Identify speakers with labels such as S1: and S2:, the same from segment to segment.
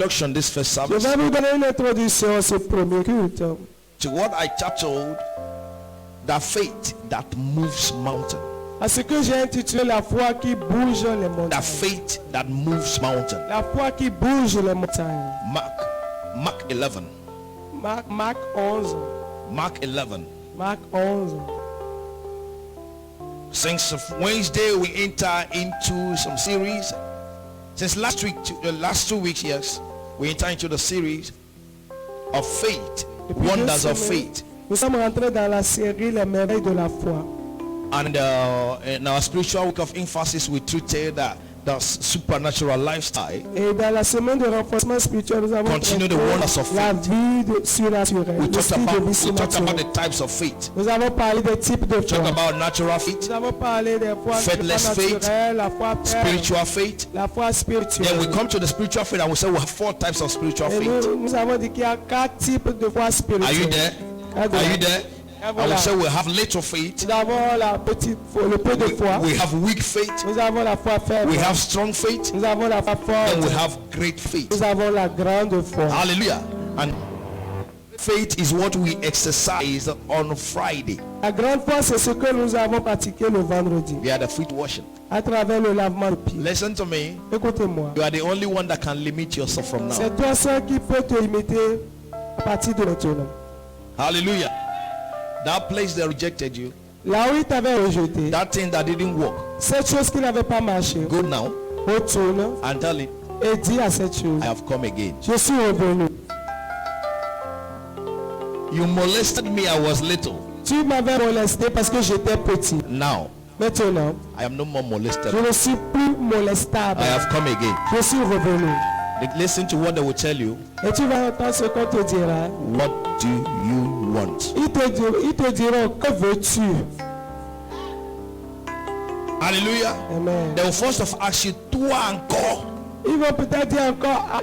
S1: introduction this first
S2: Je
S1: service
S2: vais vous donner une introduction à ce premier culte.
S1: to what I titled the faith that moves mountain.
S2: À ce que j'ai intitulé la foi qui bouge les
S1: The
S2: montagnes.
S1: faith that moves mountain.
S2: La foi qui bouge les montagnes.
S1: Mark 11.
S2: Marc 11.
S1: Mark 11.
S2: Marc 11.
S1: Since Wednesday we enter into some series. Since last week, the last 2 weeks, yes, we enter into the series of faith,
S2: Depuis
S1: wonders
S2: 2
S1: of
S2: semaines,
S1: faith.
S2: Nous sommes rentrés dans la série Les merveilles de la foi.
S1: And in our spiritual week of emphasis, we treated the supernatural lifestyle.
S2: Et dans la semaine de renforcement spirituel, nous avons
S1: Continue
S2: traité
S1: the wonders of
S2: la
S1: faith.
S2: vie surnaturelle.
S1: We
S2: Le
S1: talked
S2: style de
S1: about,
S2: vie
S1: we talked about
S2: surnaturelle.
S1: the types of faith.
S2: Nous avons parlé des types de
S1: We talked
S2: foi.
S1: about natural faith,
S2: Nous avons parlé des foi
S1: Faithless faith,
S2: naturelle, la foi père,
S1: spiritual faith.
S2: la foi
S1: Then
S2: spirituelle.
S1: we come to the spiritual faith and we say we have 4 types of spiritual
S2: Et
S1: faith.
S2: nous avons dit qu'il y a 4 types de foi
S1: Are you
S2: spirituelle.
S1: there? Are you there? And we say we have little faith.
S2: Nous avons la petite foi, le peu de foi.
S1: We have weak faith.
S2: Nous avons la foi faible.
S1: We have strong faith.
S2: Nous avons la foi
S1: And we
S2: forte.
S1: have great faith.
S2: Nous avons la grande foi.
S1: Hallelujah. And faith is what we exercise on Friday.
S2: La grande foi, c'est ce que nous avons pratiqué le vendredi
S1: We are the feet washing.
S2: à travers le lavement de pieds.
S1: Listen to me.
S2: Écoutez-moi.
S1: You are the only one that can limit yourself from now.
S2: C'est toi seul qui peut te limiter à partir de maintenant.
S1: Hallelujah. That place they rejected you,
S2: Là où il t'avait rejeté,
S1: that thing that didn't work,
S2: cette chose qui n'avait pas marché,
S1: go now
S2: retourne
S1: and tell it,
S2: et dis à cette chose,
S1: I have come again.
S2: je suis revenu.
S1: You molested me, I was little.
S2: Tu m'avais molesté parce que j'étais petit.
S1: Now,
S2: Maintenant,
S1: I am no more molested.
S2: je ne suis plus molestable.
S1: I have come again.
S2: Je suis revenu.
S1: Listen to what they will tell you.
S2: Et tu vas entendre ce qu'on te dira.
S1: What do you want?
S2: Ils te diront, que veux-tu?
S1: Hallelujah.
S2: Amen.
S1: They will first of ask you, toi encore.
S2: Ils vont peut-être dire encore,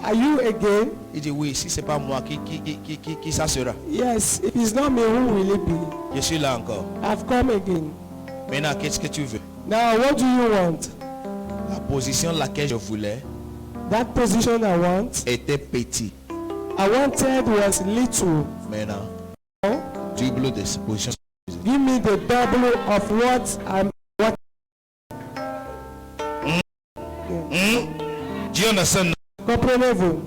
S2: are you again?
S1: Il dit oui, si c'est pas moi, qui ça sera?
S2: Yes, if it's not me, who will it be?
S1: Je suis là encore.
S2: I've come again.
S1: Maintenant, qu'est-ce que tu veux?
S2: Now, what do you want?
S1: La position laquelle je voulais
S2: That position I want,
S1: était petit.
S2: I wanted was little.
S1: Maintenant,
S2: Oh,
S1: double de cette position.
S2: give me the double of what I'm. What?
S1: Do you understand?
S2: Comprenez-vous?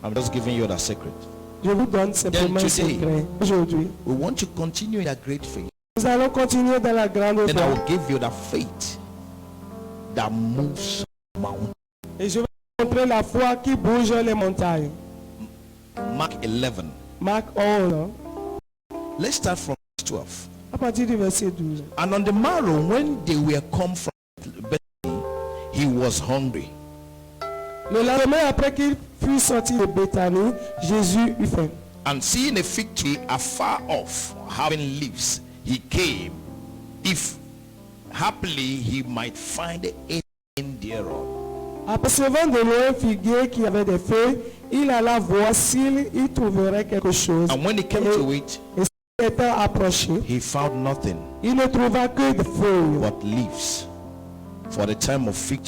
S1: I'm just giving you the secret.
S2: Je vous donne simplement un
S1: today,
S2: secret. Aujourd'hui,
S1: We want to continue in that great faith.
S2: nous allons continuer dans la grande
S1: Then I
S2: foi.
S1: will give you the faith that moves mountains.
S2: Et je vais vous montrer la foi qui bouge les montagnes.
S1: Mark 11.
S2: Marc 11,
S1: Let's start from verse 12.
S2: à partir du verset 12.
S1: And on the morrow, when they were come from Bethany, he was hungry.
S2: Le lendemain, après qu'il fut sorti de Béthanie, Jésus eut faim.
S1: And seeing a fig tree afar off, having leaves, he came, if happily he might find anything thereon.
S2: Apercevant de loin un figuier qui avait des feuilles, il alla voir s'il y trouverait quelque chose.
S1: And when he came to it,
S2: Et s'étant approché,
S1: he found nothing
S2: il ne trouva que des feuilles,
S1: but leaves, for the time of fig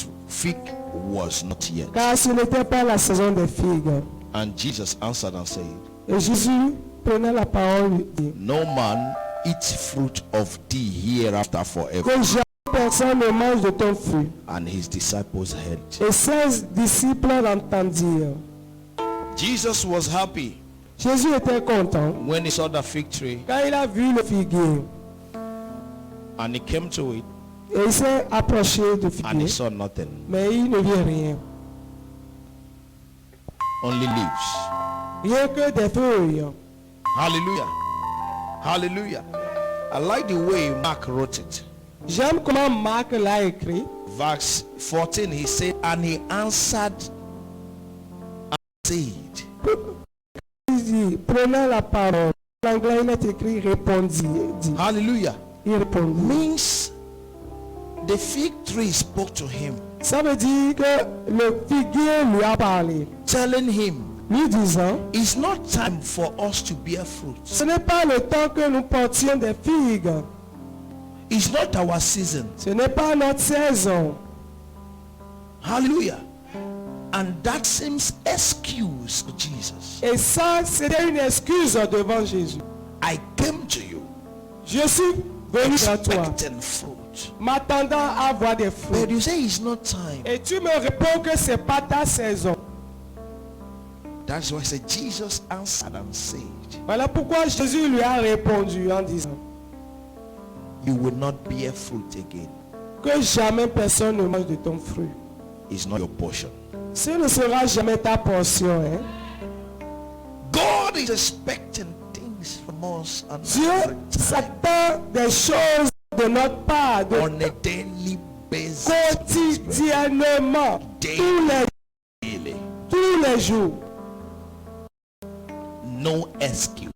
S1: was not yet.
S2: car ce n'était pas la saison des figues.
S1: And Jesus answered and said,
S2: Et Jésus prenait la parole et dit,
S1: no man eat fruit of thee hereafter forever.
S2: que jamais personne ne mange de ton fruit.
S1: And his disciples heard it.
S2: Et 16 disciples l'entendirent.
S1: Jesus was happy
S2: Jésus était content
S1: when he saw the fig tree,
S2: quand il a vu le figuier.
S1: and he came to it
S2: Et il s'est approché du
S1: and he
S2: figuier,
S1: saw nothing,
S2: mais il ne vit rien.
S1: only leaves.
S2: Rien que des feuilles.
S1: Hallelujah. Hallelujah. I like the way Mark wrote it.
S2: J'aime comment Marc l'a écrit.
S1: Verse 14, he said, and he answered and said.
S2: Il dit, prenant la parole. En anglais, il est écrit répondit. Dit.
S1: Hallelujah.
S2: Il répondit.
S1: Means the fig tree spoke to him,
S2: Ça veut dire que le figuier lui a parlé,
S1: telling him,
S2: lui disant,
S1: it's not time for us to bear fruit.
S2: ce n'est pas le temps que nous portions des figues.
S1: It's not our season.
S2: Ce n'est pas notre saison.
S1: Hallelujah. And that seems excuse to Jesus.
S2: Et ça, c'était une excuse devant Jésus.
S1: I came to you
S2: Je suis venu vers toi,
S1: expecting fruit.
S2: m'attendant à voir des fruits.
S1: But you say it's not time.
S2: Et tu me réponds que c'est pas ta saison.
S1: That's why I said Jesus answered and said,
S2: Voilà pourquoi Jésus lui a répondu en disant
S1: you will not bear fruit again.
S2: que jamais personne ne mange de ton fruit.
S1: It's not your portion.
S2: Ce ne sera jamais ta portion. Hein?
S1: God is expecting things from us and
S2: Dieu s'attend des choses de notre part,
S1: on a daily basis.
S2: quotidiennement,
S1: Daily.
S2: tous les jours.
S1: No excuse.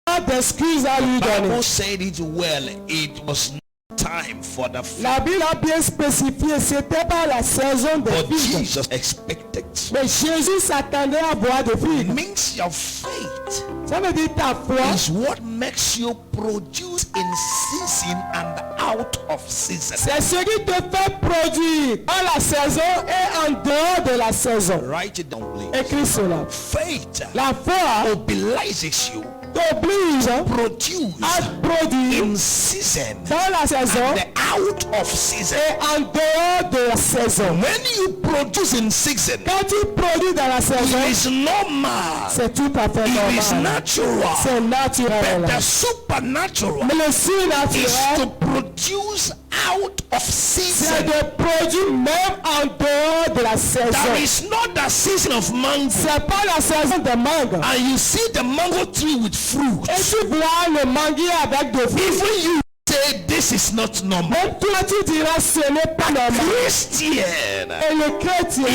S2: Pas d'excuses à lui donner.
S1: Bible said it well. It was not time for the fruit.
S2: La Bible a bien spécifié, c'était pas la saison des
S1: But
S2: figues.
S1: Jesus expected.
S2: Mais Jésus s'attendait à boire de
S1: It
S2: figues.
S1: means your faith
S2: Ça veut dire ta foi,
S1: is what makes you produce in season and out of season.
S2: c'est ce qui te fait produire en la saison et en dehors de la saison.
S1: Write it down, please.
S2: Écris cela.
S1: Faith
S2: La foi
S1: mobilizes you
S2: t'oblige
S1: produce
S2: à produire
S1: in season
S2: dans la saison
S1: and out of season.
S2: et en dehors de la saison.
S1: When you produce in season,
S2: Quand tu produis dans la saison,
S1: it is normal.
S2: c'est tout à fait
S1: It is
S2: normal.
S1: natural.
S2: C'est naturel.
S1: But the supernatural
S2: Mais le
S1: is to
S2: surnaturel,
S1: produce out of
S2: c'est
S1: season.
S2: de produire même en dehors de la
S1: That
S2: saison.
S1: is not the season of mango.
S2: C'est pas la saison de mangue.
S1: And you see the mango tree with fruit.
S2: Et tu vois le manguier avec des fruits.
S1: Even you say this is not normal.
S2: Même toi tu diras ce n'est pas normal.
S1: Christian,
S2: Et le chrétien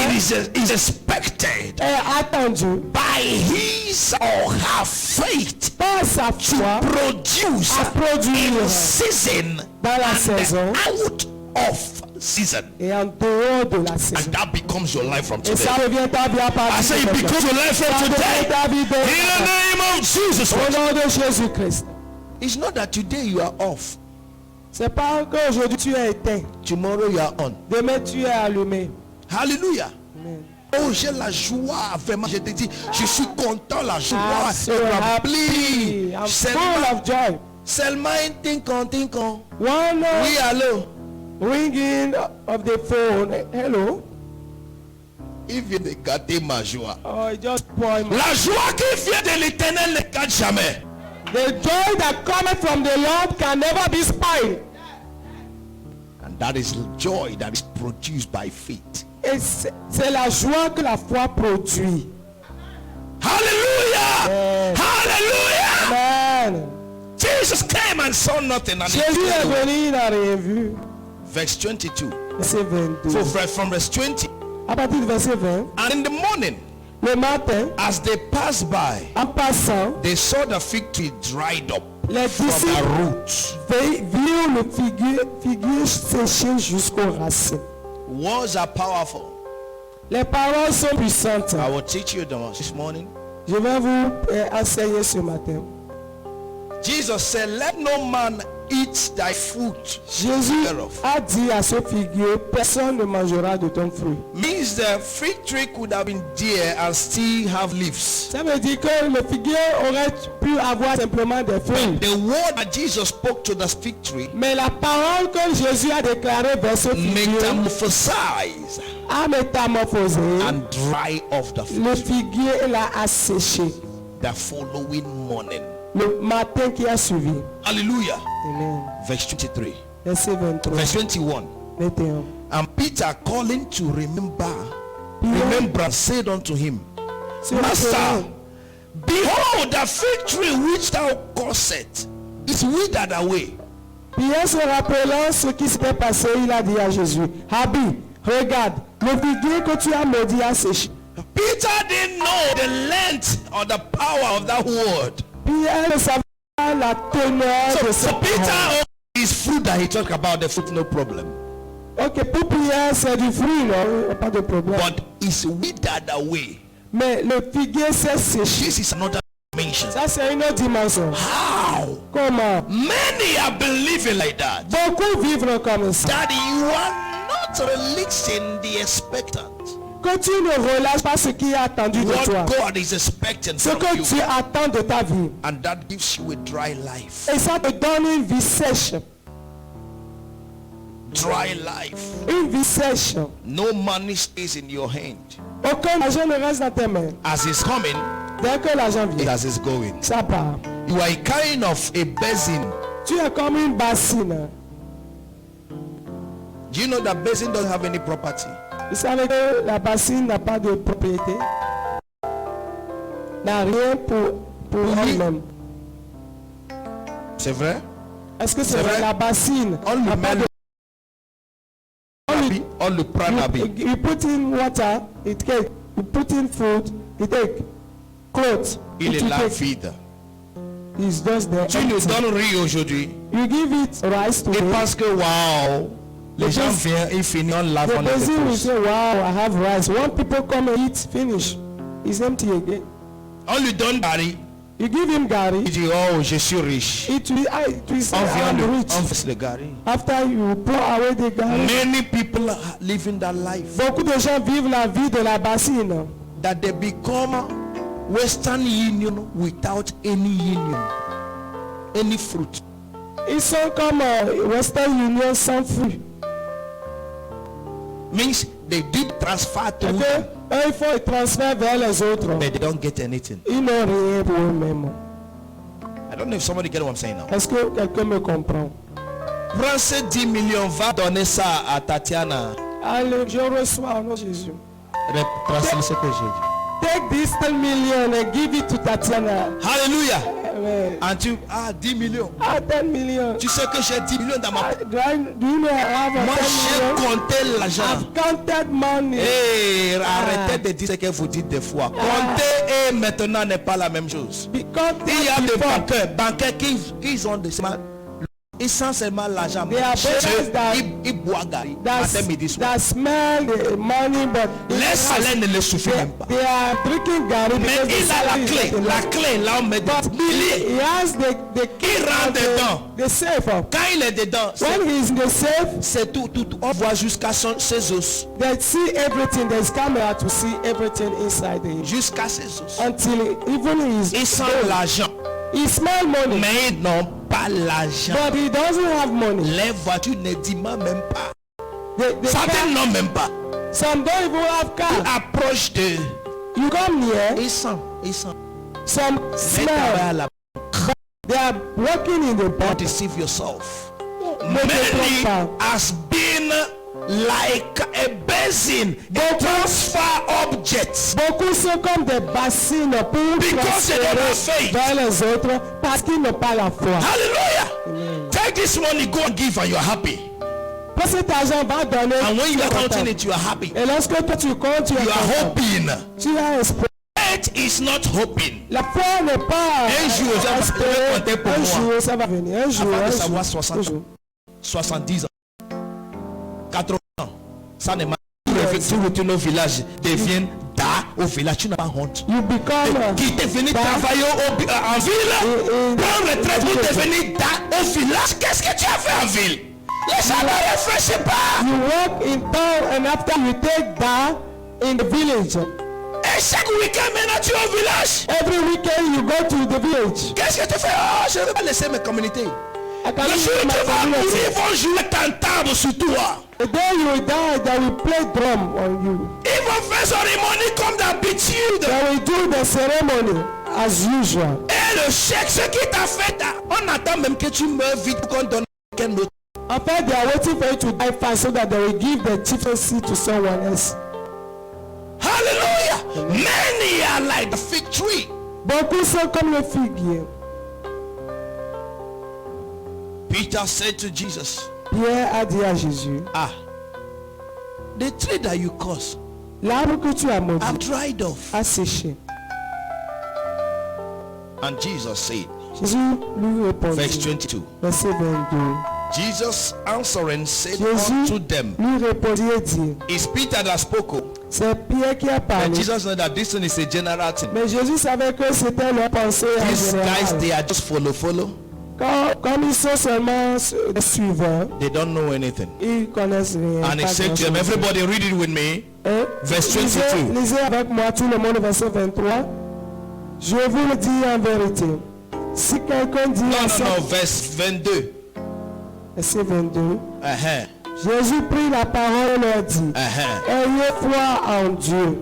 S1: is expected
S2: est attendu
S1: by his or her faith
S2: par sa foi
S1: produce
S2: à produire
S1: in season
S2: dans la
S1: and
S2: saison
S1: out of season.
S2: et en dehors de la
S1: And
S2: saison.
S1: that becomes your life from
S2: Et
S1: today.
S2: ça devient ta vie à
S1: I
S2: partir
S1: say
S2: de
S1: it
S2: maintenant.
S1: becomes your life
S2: Ça
S1: from
S2: devient
S1: today.
S2: ta vie
S1: In the
S2: de
S1: name of Jesus
S2: au
S1: Christ.
S2: nom de Jésus-Christ.
S1: It's not that today you are off.
S2: C'est pas qu'aujourd'hui tu es éteint.
S1: Tomorrow you are on.
S2: Demain tu es allumé.
S1: Hallelujah.
S2: Amen.
S1: Oh, j'ai la joie, vraiment, je te dis, je suis content, la joie
S2: I'm so
S1: est
S2: happy.
S1: remplie.
S2: I'm full
S1: Seulement,
S2: of joy.
S1: seulement un tincon.
S2: One
S1: Oui, allô.
S2: ringing of the phone. Hello.
S1: Il vient de gâter ma joie.
S2: Oh, it just spoiled my...
S1: La joie qui vient de l'éternel ne gâte jamais.
S2: The joy that cometh from the Lord can never be spoiled.
S1: And that is the joy that is produced by faith.
S2: Et c'est la joie que la foi produit.
S1: Hallelujah!
S2: Yes.
S1: Hallelujah!
S2: Amen.
S1: Jesus came and saw nothing. And he
S2: Jésus est
S1: told you.
S2: venu, il n'a rien vu.
S1: Verse 22.
S2: Verset 22.
S1: So from verse 20.
S2: À partir du verset 20,
S1: And in the morning,
S2: le matin,
S1: as they passed by,
S2: en passant,
S1: they saw the fig tree dried up
S2: les
S1: from the
S2: disciples
S1: roots.
S2: virent le figuier séché jusqu'aux racines.
S1: Words are powerful.
S2: Les paroles sont puissantes.
S1: I will teach you this morning.
S2: Je vais vous enseigner ce matin.
S1: Jesus said, let no man eat thy fruit
S2: Jésus
S1: thereof.
S2: a dit à ce figuier, personne ne mangera de ton fruit.
S1: Means the fig tree could have been there and still have leaves.
S2: Ça veut dire que le figuier aurait pu avoir simplement des fruits.
S1: The word that Jesus spoke to the fig tree
S2: Mais la parole que Jésus a déclarée vers ce figuier
S1: metamorphosized
S2: a métamorphosé.
S1: and dry off the
S2: Le
S1: fruit.
S2: figuier l'a asséché.
S1: The following morning.
S2: Le matin qui a suivi.
S1: Hallelujah.
S2: Amen.
S1: Verse 23.
S2: Verset 23.
S1: Verse 21.
S2: 21.
S1: And Peter calling to
S2: Pierre
S1: remembrance said unto him,
S2: se
S1: Master,
S2: retournant,
S1: behold, the fig tree which thou causest is withered away.
S2: Pierre se rappelant ce qui s'était passé, il a dit à Jésus, Rabbi, regarde, le figuier que tu as maudit a séché.
S1: Peter didn't know the length or the power of that word.
S2: Pierre ne savait pas la teneur de
S1: So
S2: cette
S1: Peter,
S2: parole.
S1: his fruit that he talked about, the fruit, no problem.
S2: Ok, pour Pierre, c'est du fruit, non? Pas de problème.
S1: But it's withered away.
S2: Mais le figuier s'est séché.
S1: This is another dimension.
S2: Ça, c'est une autre dimension.
S1: How?
S2: Comment?
S1: Many are believing like that.
S2: Beaucoup vivent comme ça.
S1: That you are not releasing the expectant.
S2: Que tu ne relâches pas ce qui est attendu de toi.
S1: What God is expecting
S2: Ce
S1: from
S2: que
S1: you.
S2: tu attends de ta vie.
S1: And that gives you a dry life.
S2: Et ça te donne une vie sèche.
S1: Dry life.
S2: Une vie sèche.
S1: No money stays in your hand.
S2: Aucun argent ne reste dans tes mains.
S1: As it's coming,
S2: Dès que l'argent vient,
S1: as it's going.
S2: ça part.
S1: You are a kind of a basin.
S2: Tu es comme une bassine.
S1: Do you know that basin doesn't have any property?
S2: Vous savez que la bassine n'a pas de propriété. N'a rien pour
S1: Oui.
S2: elle-même.
S1: C'est vrai?
S2: Est-ce que c'est
S1: C'est
S2: vrai?
S1: vrai.
S2: La bassine
S1: On
S2: n'a
S1: le
S2: pas
S1: met
S2: de...
S1: on le prend à vie.
S2: You put in water, it take. You put in food, it take. Clothes,
S1: Il
S2: it
S1: est là
S2: take.
S1: vide.
S2: It's just there.
S1: Tu nous
S2: empty.
S1: donnes riz aujourd'hui.
S2: You give it rice to
S1: Et
S2: it.
S1: parce que waouh, les gens viennent, ils finissent, on lave,
S2: The
S1: on les
S2: person will
S1: dépose.
S2: say, wow, I have rice. When people come and eat, finish. It's empty again.
S1: On lui donne Gary.
S2: You give him
S1: Il
S2: gari.
S1: dit oh, je suis riche.
S2: It will say,
S1: On vient
S2: I'm
S1: de,
S2: rich.
S1: on fait le Gary.
S2: After you pour away the gari.
S1: Many people are living that life
S2: Beaucoup de gens vivent la vie de la bassine.
S1: that they become Western Union without any union, any fruit.
S2: Ils sont comme Western Union sans fruit.
S1: Means they did transfer to
S2: Ok?
S1: them,
S2: Eux, ils font le transfert vers les autres.
S1: but they don't get anything.
S2: Ils n'ont rien pour eux-mêmes.
S1: I don't know if somebody get what I'm saying now.
S2: Est-ce que quelqu'un me comprend?
S1: Prends ces 10 millions, va donner ça à Tatiana.
S2: Allez, je reçois au nom de Jésus.
S1: Translate ce que j'ai dit.
S2: Take this 10 million and give it to Tatiana.
S1: Hallelujah.
S2: Amen.
S1: And tu 10 millions.
S2: 10 million.
S1: Tu sais que j'ai 10 millions dans ma poche.
S2: Do you know I have
S1: Moi
S2: 10
S1: j'ai
S2: million?
S1: compté l'argent.
S2: I've counted money.
S1: Arrêtez de dire ce que vous dites des fois. Compter et maintenant n'est pas la même chose.
S2: Because
S1: Il y a des
S2: before,
S1: banquiers qui ont des essentiellement l'argent.
S2: They are brothers that-
S1: Ils boivent Gary matin, midi, soir.
S2: that smell the money, but
S1: Les salaires ne les suffisent même pas.
S2: they are drinking gari
S1: Mais
S2: because the
S1: il a
S2: salary
S1: la
S2: is
S1: clé.
S2: not enough.
S1: La clé là on met des
S2: But
S1: milliers.
S2: he has the key
S1: Il rentre
S2: of
S1: dedans.
S2: the safe.
S1: Quand il est dedans,
S2: When he is in the safe,
S1: c'est tout. On voit jusqu'à ses os.
S2: they see everything. There's camera to see everything inside him.
S1: Jusqu'à ses os.
S2: Until even his
S1: Ils sentent l'argent.
S2: he smell money,
S1: Mais ils n'ont pas l'argent.
S2: but he doesn't have money.
S1: Les voitures ne disent même pas.
S2: The
S1: Certains
S2: car,
S1: n'ont même pas.
S2: some don't even have car.
S1: Approche de.
S2: You come near,
S1: Ils sentent.
S2: some
S1: Mais travaille à
S2: smell.
S1: la
S2: They are working in the
S1: Don't
S2: body.
S1: deceive yourself.
S2: Ne te
S1: Many
S2: trompe pas.
S1: has been like a basin, a transfer objects.
S2: Beaucoup sont comme des bassines pour
S1: Because they don't have
S2: transférer
S1: faith.
S2: vers les autres parce qu'ils n'ont pas la foi.
S1: Hallelujah. Take this money, go and give, and you're happy.
S2: Prends cet argent, va donner.
S1: And when
S2: tu
S1: you
S2: es
S1: are counting
S2: content.
S1: it, you are happy.
S2: Et lorsque toi tu comptes, tu es
S1: You are
S2: content.
S1: hoping.
S2: Tu as espoir.
S1: Faith is not hoping.
S2: La foi n'est pas
S1: Un jour, ça va
S2: espérer.
S1: compter pour
S2: Un
S1: moi.
S2: jour, ça va venir. Un jour,
S1: Avant de
S2: un
S1: savoir
S2: jour,
S1: 60
S2: un jour.
S1: 70 ans, 80 ans, ça n'est pas. Tu retournes au village, deviens da au village, tu n'as pas honte.
S2: You become
S1: Qui est venu
S2: da.
S1: travailler en ville, prendre retraite pour
S2: et-
S1: devenir da au village. Qu'est-ce que tu as fait en ville? Les gens ne réfléchissent pas.
S2: You work in town and after you take that in the village.
S1: Et chaque week-end maintenant tu es au village.
S2: Every weekend you go to the village.
S1: Qu'est-ce que tu fais? Oh, je ne vais pas laisser mes communautés.
S2: I can
S1: Le jour où
S2: leave
S1: tu
S2: my
S1: vas mourir,
S2: community.
S1: ils vont jouer tentable sur toi.
S2: The day you die, they will play drum on you.
S1: Ils vont faire cérémonie comme d'habitude.
S2: They will do the ceremony as usual.
S1: Et le chèque, ce qui t'a fait, on attend même que tu meurs vite pour qu'on donne quelqu'un d'autre.
S2: In fact, they are waiting for you to die fast so that they will give the chieftaincy to someone else.
S1: Hallelujah. Many are like the fig tree.
S2: Beaucoup sont comme le figuier.
S1: Peter said to Jesus,
S2: Pierre a dit à Jésus,
S1: the tree that you caused
S2: l'arbre que tu as
S1: have
S2: maudit
S1: dried off.
S2: a séché.
S1: And Jesus said,
S2: Jésus lui
S1: verse
S2: répondit,
S1: 22,
S2: verset 22.
S1: Jesus answering said
S2: Jésus
S1: unto them,
S2: lui répondit et dit,
S1: it's Peter that spoke.
S2: c'est Pierre qui a
S1: And
S2: parlé.
S1: Jesus said that this thing is a general thing.
S2: Mais Jésus savait que c'était leur pensée en
S1: These guys,
S2: général.
S1: they are just follow.
S2: Comme ils sont seulement des suiveurs,
S1: they don't know anything.
S2: ils connaissent rien.
S1: And he
S2: pas
S1: said to them,
S2: grand-chose.
S1: everybody read it with me.
S2: Et
S1: Verse 22.
S2: lisez avec moi tout le monde, verset 23. Je vous le dis en vérité. Si quelqu'un dit
S1: No,
S2: à
S1: no,
S2: cette...
S1: no, verse 22.
S2: Verset 22.
S1: Uh-huh.
S2: Jésus prit la parole et leur dit,
S1: Uh-huh.
S2: ayez foi en Dieu.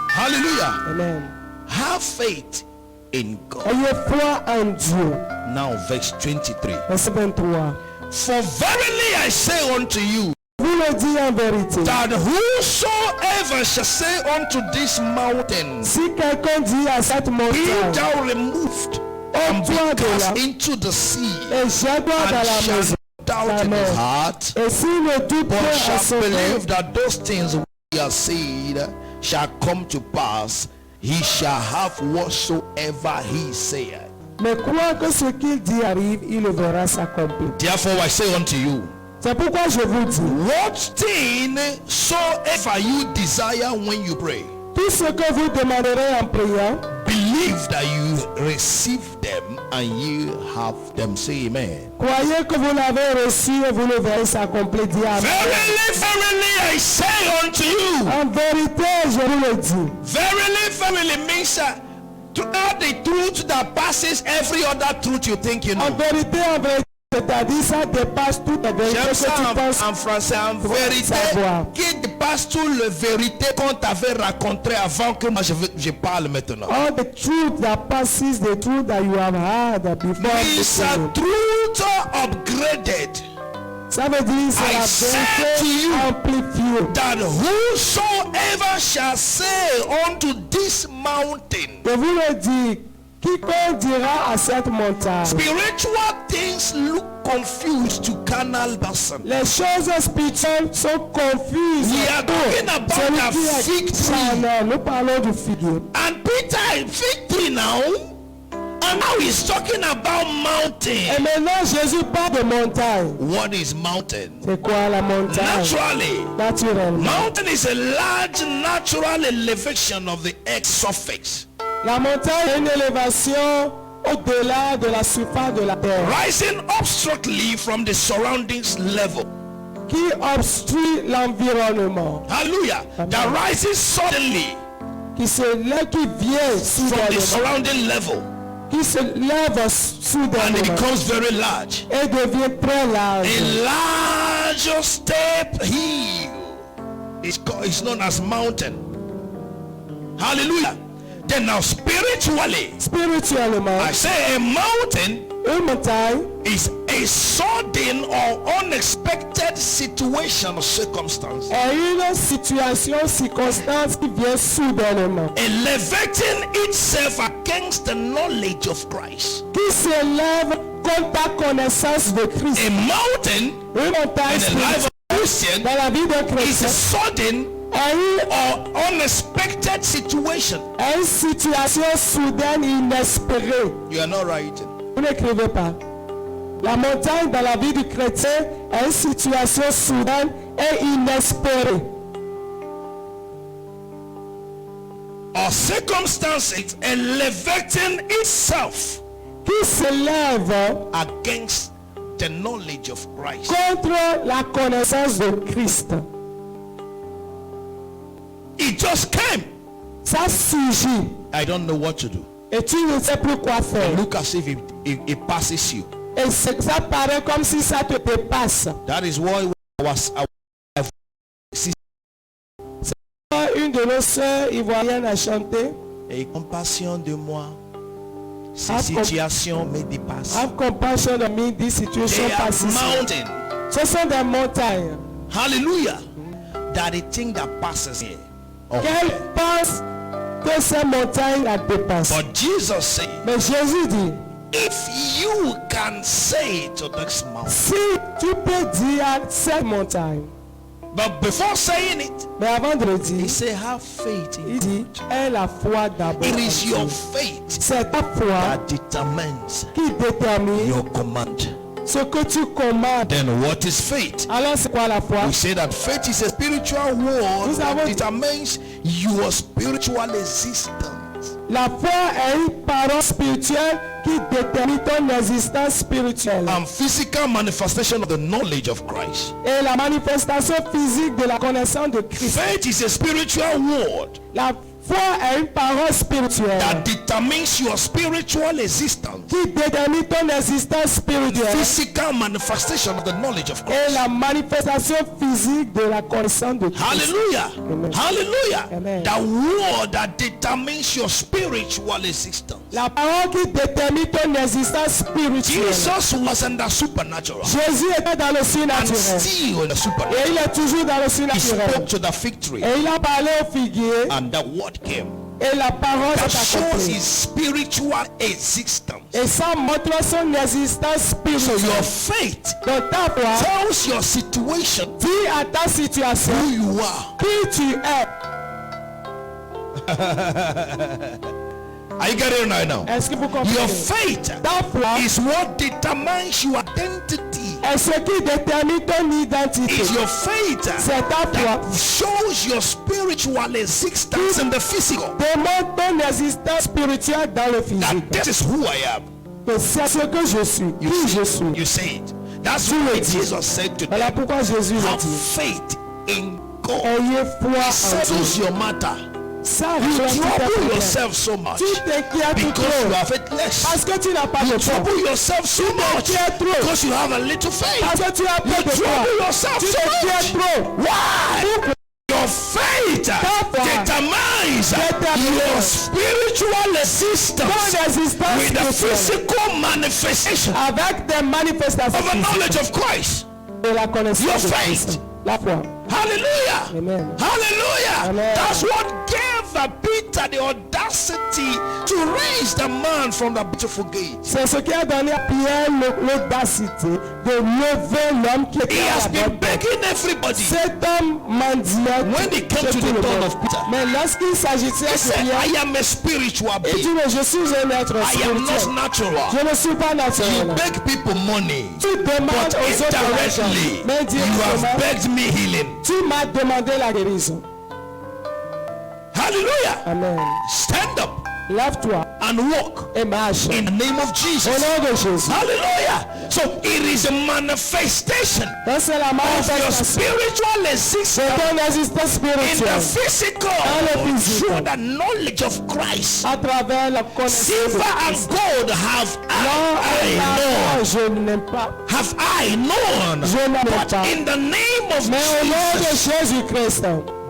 S1: Hallelujah.
S2: Amen.
S1: Have faith in God.
S2: Ayez foi en Dieu.
S1: Now verse 23.
S2: Verset 23.
S1: For verily I say unto you,
S2: Je vous le dis en vérité.
S1: that whosoever shall say unto this mountain,
S2: Si quelqu'un dit à cette
S1: be
S2: montagne,
S1: thou removed and be
S2: ôte-toi de
S1: cast
S2: là
S1: into the sea,
S2: et jette-toi dans
S1: and
S2: la
S1: shall
S2: maison,
S1: not doubt in his heart,
S2: et s'il ne doute
S1: but
S2: pas à
S1: shall
S2: son
S1: believe
S2: cœur,
S1: that those things we are said shall come to pass, he shall have whatsoever he saith.
S2: mais croit que ce qu'il dit arrive, il le verra s'accomplir.
S1: Therefore I say unto you,
S2: C'est pourquoi je vous dis,
S1: what thing soever you desire when you pray,
S2: tout ce que vous demanderez en priant,
S1: believe that you receive them and you have them. Say amen.
S2: croyez que vous l'avez reçu et vous le verrez s'accomplir. Dis amen.
S1: Verily, verily, I say unto you.
S2: En vérité, je vous le dis.
S1: Verily, verily means throughout the truth that passes every other truth you think you
S2: En
S1: know.
S2: vérité, c'est-à-dire ça dépasse toute la vérité
S1: J'aime
S2: que
S1: ça
S2: tu penses.
S1: en français, en vérité,
S2: savoir.
S1: qui dépasse toute la vérité qu'on t'avait raconté avant que moi je parle maintenant.
S2: All the truth that passes the truth that you have heard before.
S1: Means a truth upgraded.
S2: Ça veut dire c'est
S1: I
S2: la
S1: said to
S2: vérité
S1: you
S2: amplifiée.
S1: that whosoever shall say unto this mountain,
S2: Je vous le dis, quiconque dira à cette montagne,
S1: spiritual things look confused to carnal person.
S2: les choses spirituelles sont confuses.
S1: We are talking about
S2: Celui
S1: the
S2: qui est
S1: fig tree.
S2: charnel, nous parlons du figuier.
S1: And Peter, fig tree now, and now he's talking about
S2: Et
S1: mountain.
S2: maintenant Jésus parle de montagne.
S1: What is mountain?
S2: C'est quoi la montagne?
S1: Naturally,
S2: Naturellement.
S1: mountain is a large natural elevation of the earth's surface,
S2: La montagne est une élévation au-delà de la surface de la terre
S1: rising obstructly from the surroundings level.
S2: qui obstrue l'environnement,
S1: Hallelujah. That rises suddenly
S2: qui se lève, qui vient
S1: from the
S2: soudainement,
S1: surrounding level
S2: qui se lève
S1: and it
S2: soudainement
S1: becomes very large.
S2: et devient très large.
S1: A larger step hill is known as mountain. Hallelujah. Then now spiritually,
S2: Spirituellement,
S1: I say a mountain
S2: une montagne
S1: is a sudden or unexpected situation or circumstance,
S2: est une situation, circonstance qui vient soudainement,
S1: elevating itself against the knowledge of Christ.
S2: qui s'élève contre ta connaissance de Christ.
S1: A mountain
S2: Une montagne
S1: in the life
S2: spirituelle
S1: of a Christian
S2: dans la vie d'un
S1: is
S2: chrétien
S1: a sudden
S2: est une
S1: or unexpected situation.
S2: une situation soudaine inespérée.
S1: You are not writing.
S2: Vous n'écrivez pas. La montagne dans la vie du chrétien est une situation soudaine et inespérée.
S1: Or circumstances elevating itself
S2: Qui s'élève
S1: against the knowledge of Christ.
S2: contre la connaissance de Christ.
S1: It just came.
S2: Ça surgit
S1: I don't know what to do.
S2: et tu ne sais plus quoi faire.
S1: Look as if it passes you.
S2: Et ça paraît comme si ça te dépasse.
S1: That is why
S2: Une de nos sœurs ivoiriennes a chanté
S1: et compassion de moi. Ces
S2: Have
S1: situations me dépassent.
S2: Have compassion on me, this situation
S1: They are
S2: passes.
S1: mountain.
S2: Ce sont des montagnes.
S1: Hallelujah. That the thing that passes here. Okay.
S2: Qu'elle pense que ces montagnes la dépassent.
S1: But Jesus said,
S2: Mais Jésus dit,
S1: if you can say to this mountain,
S2: si tu peux dire à cette montagne,
S1: but before saying it,
S2: mais avant de le
S1: he
S2: dire,
S1: said, have faith in
S2: il dit, aie la foi d'abord.
S1: it
S2: en
S1: is
S2: Dieu.
S1: your faith
S2: C'est ta foi
S1: that determines
S2: qui détermine
S1: your command.
S2: ce que tu commandes.
S1: Then what is faith?
S2: Alors c'est quoi la foi?
S1: We say that faith is a spiritual word
S2: Nous
S1: that
S2: avons-
S1: determines your spiritual existence.
S2: La foi est une parole spirituelle qui détermine ton existence spirituelle.
S1: and physical manifestation of the knowledge of Christ.
S2: Et la manifestation physique de la connaissance de Christ.
S1: Faith is a spiritual word
S2: La foi est une parole spirituelle
S1: that determines your spiritual existence.
S2: qui détermine ton existence spirituelle
S1: Physical manifestation of the knowledge of
S2: et
S1: Christ.
S2: la manifestation physique de la connaissance de Christ.
S1: Hallelujah.
S2: Amen.
S1: Hallelujah.
S2: Amen.
S1: The word that determines your spiritual existence.
S2: La parole qui détermine ton existence spirituelle.
S1: Jesus was in the supernatural
S2: Jésus était dans le
S1: and
S2: surnaturel.
S1: still in the
S2: Et
S1: supernatural.
S2: il est toujours dans le
S1: He
S2: surnaturel.
S1: spoke to the fig tree
S2: Et il a parlé au figuier.
S1: and the word came.
S2: Et la parole
S1: That
S2: est
S1: shows
S2: accomplie.
S1: his spiritual existence.
S2: Et ça montre son existence
S1: So your
S2: spirituelle.
S1: faith
S2: Donc ta foi
S1: tells your situation
S2: dit à ta situation
S1: who you are.
S2: qui tu es.
S1: Are you getting it right now?
S2: Est-ce que vous
S1: Your
S2: comprenez?
S1: faith
S2: Ta foi
S1: is what determines your identity.
S2: est ce qui détermine ton identité.
S1: It's your faith
S2: C'est ta foi
S1: that shows your spiritual existence in the physical.
S2: démontre ton existence spirituelle dans le physique.
S1: That this is who I am.
S2: Que c'est ce que je suis.
S1: You
S2: Qui
S1: see,
S2: je suis.
S1: you say it. That's why Jesus said to
S2: Voilà
S1: them,
S2: pourquoi Jésus a
S1: have
S2: dit.
S1: faith in God.
S2: Ayez foi
S1: It
S2: en
S1: settles
S2: Dieu.
S1: your matter.
S2: Ça
S1: You
S2: règle tout tes
S1: trouble
S2: problèmes.
S1: yourself so much
S2: Tu t'inquiètes
S1: because you
S2: trop.
S1: are faithless.
S2: Parce que tu n'as pas
S1: You
S2: de foi.
S1: trouble yourself so much
S2: t'inquiètes trop.
S1: because you have a little faith.
S2: Parce que tu as
S1: You
S2: peu de foi.
S1: trouble yourself
S2: Tu
S1: so
S2: t'inquiètes
S1: much.
S2: trop.
S1: Why? Your faith
S2: foi
S1: determines
S2: détermine
S1: your spiritual existence
S2: ton existence
S1: with the
S2: spirituelle
S1: physical manifestation
S2: avec des manifestations
S1: of the
S2: physiques
S1: knowledge of Christ.
S2: de la
S1: Your
S2: connaissance de
S1: faith.
S2: Christ. La foi.
S1: Hallelujah.
S2: Amen.
S1: Hallelujah.
S2: Amen.
S1: That's what gave Peter the audacity to raise the man from the beautiful gate.
S2: C'est ce qui a donné à Pierre l'audacité de lever l'homme qui
S1: He
S2: était à
S1: has
S2: la
S1: been
S2: bonne porte.
S1: begging everybody.
S2: Cet homme mendiait
S1: When he came
S2: chez
S1: to
S2: tout
S1: the
S2: le
S1: turn
S2: monde.
S1: of Peter,
S2: Mais lorsqu'il s'agissait
S1: He
S2: de
S1: said,
S2: Pierre,
S1: I am a spiritual
S2: il dit
S1: being.
S2: mais je suis un être
S1: I am not
S2: spirituel.
S1: natural.
S2: Je ne suis pas
S1: You
S2: naturel.
S1: beg people money,
S2: Tu demandes
S1: but
S2: aux autres l'argent.
S1: indirectly
S2: Mais
S1: you have
S2: directement,
S1: begged me healing.
S2: tu m'as demandé la guérison.
S1: Hallelujah.
S2: Amen.
S1: Stand up
S2: Lève-toi
S1: and walk
S2: et marche.
S1: in the name of
S2: Au
S1: Jesus.
S2: nom de Jésus.
S1: Hallelujah. So it is a manifestation
S2: Ça, c'est la
S1: of your
S2: manifestation
S1: spiritual
S2: de
S1: existence
S2: ton existence
S1: in the
S2: spirituelle
S1: physical
S2: Dans le physique.
S1: through the knowledge of Christ.
S2: à travers la connaissance de
S1: Silver and
S2: Christ.
S1: gold have
S2: Non,
S1: I known.
S2: je n'aime pas.
S1: Have I known?
S2: Je n'aime
S1: But
S2: pas.
S1: in the name of
S2: Mais au nom de
S1: Jesus,
S2: Jésus-Christ,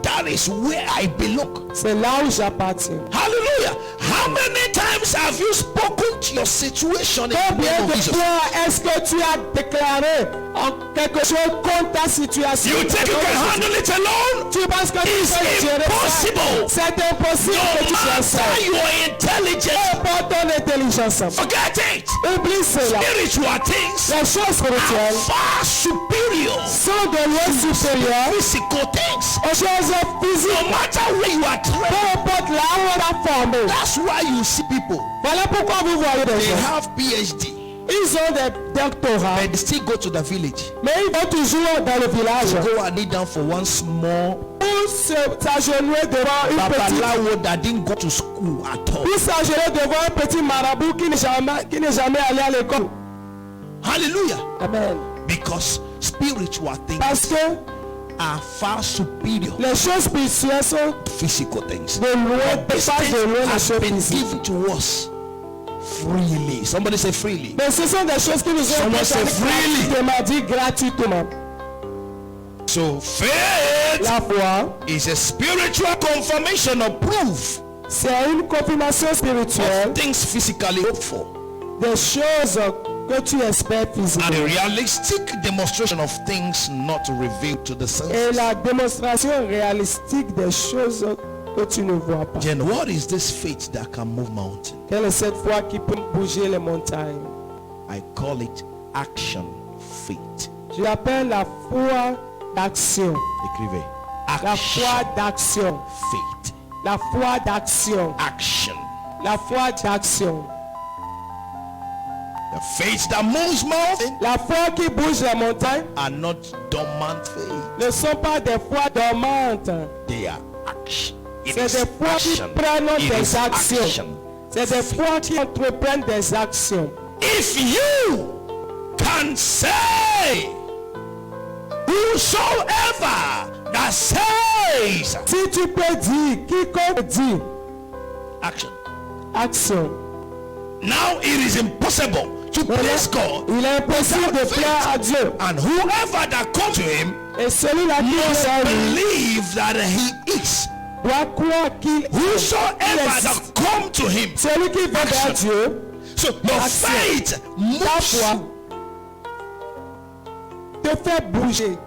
S1: that is where I belong.
S2: c'est là où j'appartiens.
S1: Hallelujah. How many times have you spoken to your situation in the
S2: Combien
S1: name of
S2: de
S1: Jesus?
S2: fois est-ce que tu as déclaré en quelque chose contre ta situation?
S1: You think you can handle it alone?
S2: Tu penses que tu
S1: It's
S2: peux gérer ça?
S1: impossible.
S2: C'est impossible que
S1: No
S2: tu gères ça.
S1: matter your intelligence,
S2: Pas ton intelligence.
S1: forget it.
S2: Oublie cela.
S1: Spiritual things
S2: Les choses
S1: are
S2: spirituelles
S1: far superior
S2: sont de loin supérieures
S1: physical things.
S2: aux choses
S1: No
S2: physiques.
S1: matter where you are
S2: Peu
S1: trained,
S2: importe là où on a formé.
S1: that's why you see people.
S2: Voilà pourquoi vous voyez des
S1: They
S2: gens.
S1: have PhD,
S2: Ils ont des doctorats,
S1: but they still go to the village.
S2: mais ils vont toujours dans le village
S1: Go and kneel down for one small
S2: pour s'agenouiller devant une petite,
S1: babalawo that didn't go to school at all.
S2: pour s'agenouiller devant un petit marabout qui n'est jamais allé à l'école.
S1: Hallelujah.
S2: Amen.
S1: Because spiritual things
S2: Parce que
S1: are far superior
S2: les choses spirituelles sont
S1: to physical things.
S2: de loin,
S1: This
S2: pas
S1: thing
S2: de loin les
S1: has
S2: choses
S1: been
S2: physiques.
S1: given to us freely. Somebody say freely.
S2: Mais ce sont des choses qui nous ont
S1: Someone say freely.
S2: gratuitement dit gratuitement.
S1: So faith
S2: La foi,
S1: is a spiritual confirmation or proof
S2: c'est une confirmation spirituelle
S1: of things physically hoped for,
S2: des choses que tu espères
S1: and
S2: physiquement.
S1: a realistic demonstration of things not revealed to the
S2: Et
S1: senses.
S2: la démonstration réalistique des choses que tu ne vois pas.
S1: Then what is this faith that can move mountains?
S2: Quelle est cette foi qui peut bouger les montagnes?
S1: I call it action faith.
S2: Je l'appelle la foi d'action.
S1: Écrivez.
S2: La
S1: Action
S2: foi d'action.
S1: faith.
S2: La foi d'action.
S1: Action.
S2: La foi d'action.
S1: The faith that moves mountains
S2: La foi qui bouge les montagnes
S1: are not dormant faith.
S2: ne sont pas des foi dormantes.
S1: They are action. It
S2: C'est
S1: is
S2: des foi qui
S1: action.
S2: prennent
S1: It
S2: des
S1: is
S2: actions.
S1: action.
S2: C'est des foi qui entreprennent des actions.
S1: If you can say, whosoever that says,
S2: Si tu peux dire, quiconque dit,
S1: action.
S2: action.
S1: Now it is impossible to please God.
S2: Il est impossible de plaire à Dieu.
S1: And whoever that comes to him
S2: Et celui-là qui
S1: must
S2: est lui
S1: believe that he is.
S2: doit croire qu'il
S1: Whosoever
S2: est.
S1: that come to him.
S2: Celui qui va vers Dieu,
S1: So your
S2: Action.
S1: faith
S2: ta
S1: moves.
S2: foi te fait bouger.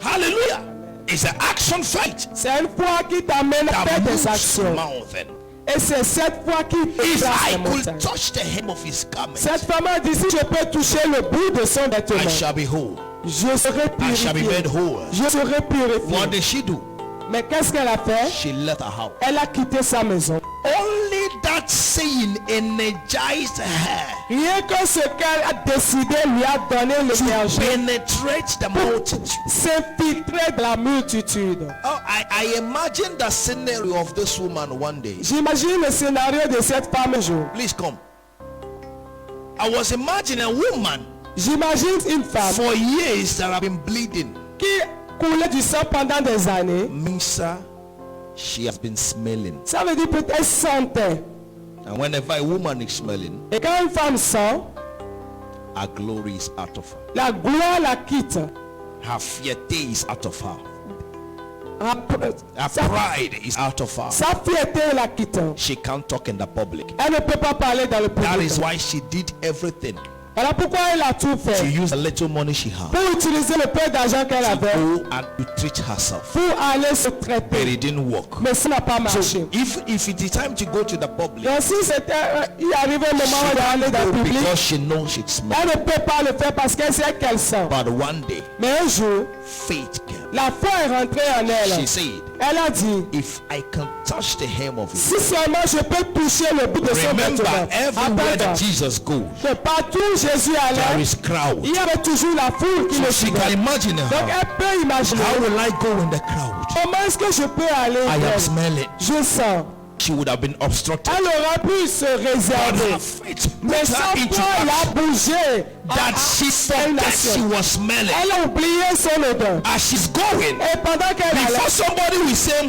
S1: Hallelujah. It's an action faith
S2: C'est une foi qui t'amène à
S1: that
S2: faire des
S1: moves
S2: actions.
S1: mountain.
S2: Et c'est cette foi qui
S1: If
S2: déplace
S1: I
S2: les
S1: could
S2: montagnes.
S1: touch the hem of his garment,
S2: Cette femme a dit, si je peux toucher le bout de son
S1: I
S2: vêtement,
S1: shall be whole.
S2: je serai
S1: I shall be
S2: purifié.
S1: made whole.
S2: Je serai
S1: What
S2: purifié.
S1: did she do?
S2: Mais qu'est-ce qu'elle a fait?
S1: She left her house.
S2: Elle a quitté sa maison.
S1: Only that saying energized her
S2: Rien que ce qu'elle a décidé lui a donné
S1: to
S2: l'énergie.
S1: penetrate the multitude.
S2: S'infiltrer de la multitude.
S1: Oh, I imagine the scenario of this woman one day.
S2: J'imagine le scénario de cette femme un jour.
S1: Please come. I was imagining a woman
S2: J'imagine une femme
S1: for years that have been bleeding.
S2: qui coulait du sang pendant des années.
S1: Misa, she has been smelling.
S2: Ça veut dire peut-être sentait.
S1: And whenever a woman is smelling,
S2: Et quand une femme sent,
S1: her glory is out of her.
S2: la gloire la quitte.
S1: Her fierté is out of her. Her
S2: Sa,
S1: pride is out of her.
S2: sa fierté la quitte.
S1: She can't talk in the public.
S2: Elle ne peut pas parler dans le
S1: That
S2: public.
S1: is why she did everything
S2: Voilà pourquoi elle a tout
S1: to
S2: fait.
S1: use the little money she had
S2: Pour utiliser le peu d'argent qu'elle
S1: to
S2: avait.
S1: go and to treat herself.
S2: Pour aller se
S1: But
S2: traiter.
S1: it didn't work.
S2: Mais ça n'a pas marché.
S1: So if it is time to go to the public,
S2: Donc si c'était, il arrive un moment où elle allait dans le public,
S1: because she knows she's smelling.
S2: elle ne peut pas le faire parce qu'elle sait qu'elle sent.
S1: But one day,
S2: Mais un jour,
S1: faith came.
S2: la foi est rentrée en
S1: She
S2: elle.
S1: said,
S2: Elle a dit,
S1: if I can touch the hem of it.
S2: si seulement je peux toucher le bout de son
S1: Remember,
S2: vêtement.
S1: everywhere that
S2: Attends,
S1: Jesus goes,
S2: que partout où Jésus
S1: there
S2: allait,
S1: is crowd.
S2: il y avait toujours la foule qui
S1: So
S2: le
S1: she
S2: suivait.
S1: can imagine
S2: Donc
S1: her.
S2: elle peut imaginer,
S1: How will I go in the crowd?
S2: comment est-ce que je peux aller
S1: I am
S2: vers-
S1: smelling.
S2: Je sens.
S1: She would have been obstructed.
S2: Elle aurait pu se
S1: But
S2: réserver.
S1: her faith
S2: Mais
S1: put
S2: sa
S1: her into
S2: foi l'a
S1: action.
S2: bougé.
S1: That she forgot she was smelling.
S2: Elle a oublié son odeur.
S1: As she's going,
S2: Et pendant qu'elle allait,
S1: before somebody will say,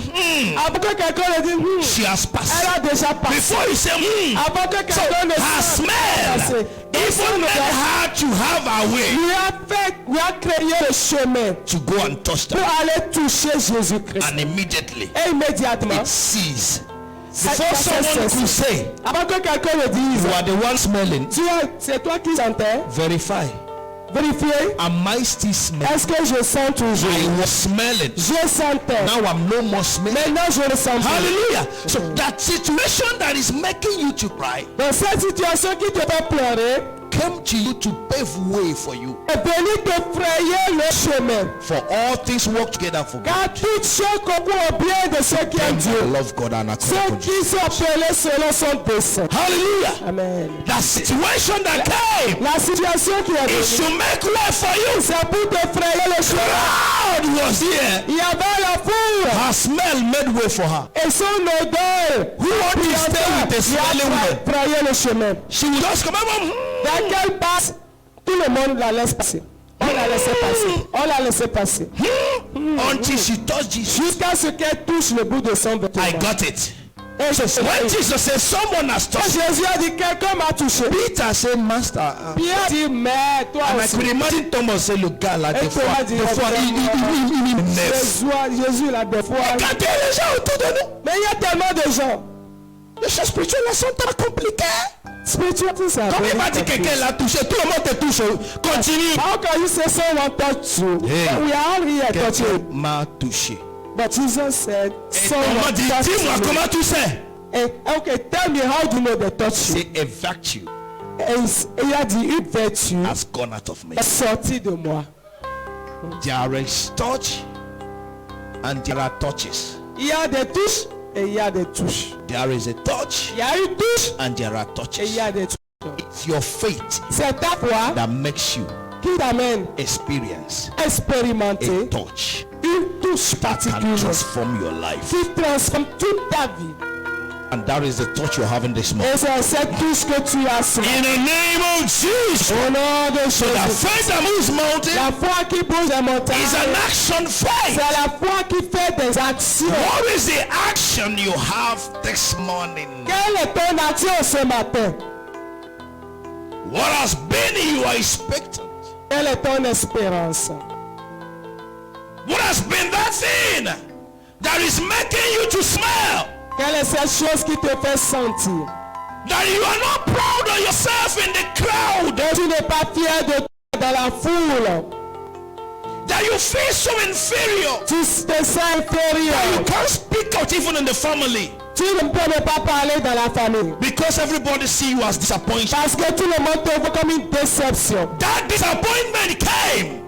S2: avant que quelqu'un ne dise,
S1: she has passed.
S2: elle a déjà passé.
S1: Before you say,
S2: Avant que quelqu'un ne
S1: her
S2: dise,
S1: smell even made her to have her way
S2: lui a créé le chemin
S1: to go and touch
S2: pour
S1: them.
S2: aller toucher Jésus-Christ.
S1: And immediately
S2: Et immédiatement,
S1: it ceased.
S2: ça
S1: Before someone
S2: cesse.
S1: could say,
S2: Avant que quelqu'un le dise,
S1: you are the one smelling,
S2: c'est toi qui sentais,
S1: verify.
S2: vérifiez,
S1: Am I still smelling?
S2: est-ce que je sens toujours?
S1: I was smelling.
S2: Je sentais.
S1: Now I'm no more smelling.
S2: Maintenant, je le sens plus.
S1: Hallelujah. So that situation that is making you to cry
S2: Dans cette situation qui te fait pleurer,
S1: came to you to pave way for you.
S2: est venu te frayer le chemin.
S1: For all things work together for good.
S2: Car toutes choses concourent au bien de ceux qui aiment
S1: Them
S2: Dieu.
S1: that love God and are
S2: Ceux
S1: called to
S2: qui sont appelés selon son dessein.
S1: Hallelujah.
S2: Amen.
S1: That situation that came
S2: La situation qui est
S1: is
S2: venue,
S1: to make way for you.
S2: c'est pour te frayer le chemin.
S1: God was here.
S2: Il y avait la foule
S1: Her smell made way for her.
S2: et son odeur.
S1: Who want to stay with a smelling woman?
S2: Frayer le chemin.
S1: She will just come out.
S2: Dès qu'elle passe, tout le monde la laisse passer. On la laisse passer. On la laisse passer.
S1: Until she touched Jesus.
S2: Jusqu'à ce qu'elle touche le bout de son vêtement.
S1: I got it.
S2: Et je sais.
S1: When Jesus said someone has
S2: Quand
S1: touched,
S2: Jésus a dit quelqu'un m'a touché.
S1: Peter said, Master.
S2: Pierre dit mais toi
S1: And I
S2: aussi.
S1: could imagine Thomas say, look, God, like
S2: Et
S1: the fois,
S2: Thomas dit, Jésus là des fois.
S1: Quand il y a les gens autour de nous,
S2: Mais il y a tellement de gens.
S1: les choses spirituelles sont très compliquées.
S2: Spiritualité c'est
S1: Comme il va dire quelqu'un l'a touché, tout le monde te touche. Continue.
S2: How can you say someone touched you?
S1: Hey.
S2: We are all here touching.
S1: Quelqu'un m'a touché.
S2: But Jesus said,
S1: Et
S2: someone
S1: on dit,
S2: touched
S1: dis-moi
S2: you.
S1: comment tu sais.
S2: Okay, tell me how do you know they touch you?
S1: C'est a virtue
S2: Et il a dit, une vertu
S1: has gone out of me.
S2: est sortie de moi.
S1: There is touch and there are touches.
S2: Il y a des touches et il y a des touches.
S1: There is a touch
S2: Il y a une touche
S1: and there are
S2: et il
S1: touches.
S2: y a des touches.
S1: It's your faith
S2: C'est ta foi
S1: that makes you
S2: qui t'amène
S1: experience
S2: à expérimenter
S1: a touch.
S2: une touche. touche
S1: that can
S2: particulière
S1: transform your life.
S2: qui transforme toute ta vie.
S1: And that is the touch you're having this morning.
S2: Et c'est cette touche que tu as ce
S1: In the name of Jesus.
S2: Au nom de
S1: So the
S2: Jésus.
S1: faith that moves mountains
S2: La foi qui bouge les montagnes,
S1: is an action faith.
S2: c'est la foi qui fait des actions.
S1: What is the action you have this morning?
S2: Quelle est ton action ce matin?
S1: What has been you are expecting?
S2: Quelle est ton espérance?
S1: What has been that thing that is making you to smell?
S2: Quelle est cette chose qui te fait sentir?
S1: That you are not proud of yourself in the crowd.
S2: Que tu n'es pas fier de toi dans la foule.
S1: That you feel so inferior.
S2: Tu te sens
S1: That you
S2: inférieur.
S1: can't speak out even in the family.
S2: Tu ne peux même pas parler dans la famille.
S1: Because everybody see you as disappointed.
S2: Parce que tout le monde te voit comme une déception.
S1: That disappointment came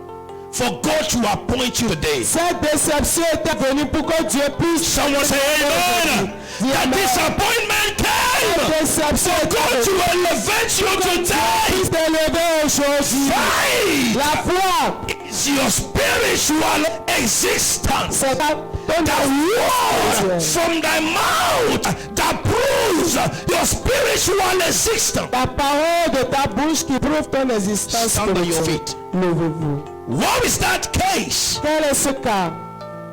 S1: for God to appoint you today.
S2: Cette déception était venue pour que Dieu puisse...
S1: Someone say amen.
S2: Dis
S1: That
S2: amen.
S1: disappointment
S2: Cette
S1: came
S2: déception
S1: for
S2: était
S1: God to
S2: venue
S1: elevate you
S2: pour que Dieu
S1: today.
S2: puisse t'élever aujourd'hui.
S1: Faith
S2: La foi,
S1: is your spiritual existence.
S2: c'est ton
S1: The word from thy mouth that proves your spiritual existence.
S2: la parole de ta bouche qui prouve ton existence.
S1: Stand on your
S2: spirituelle.
S1: feet.
S2: Levez-vous.
S1: What is that case?
S2: Quel est ce cas?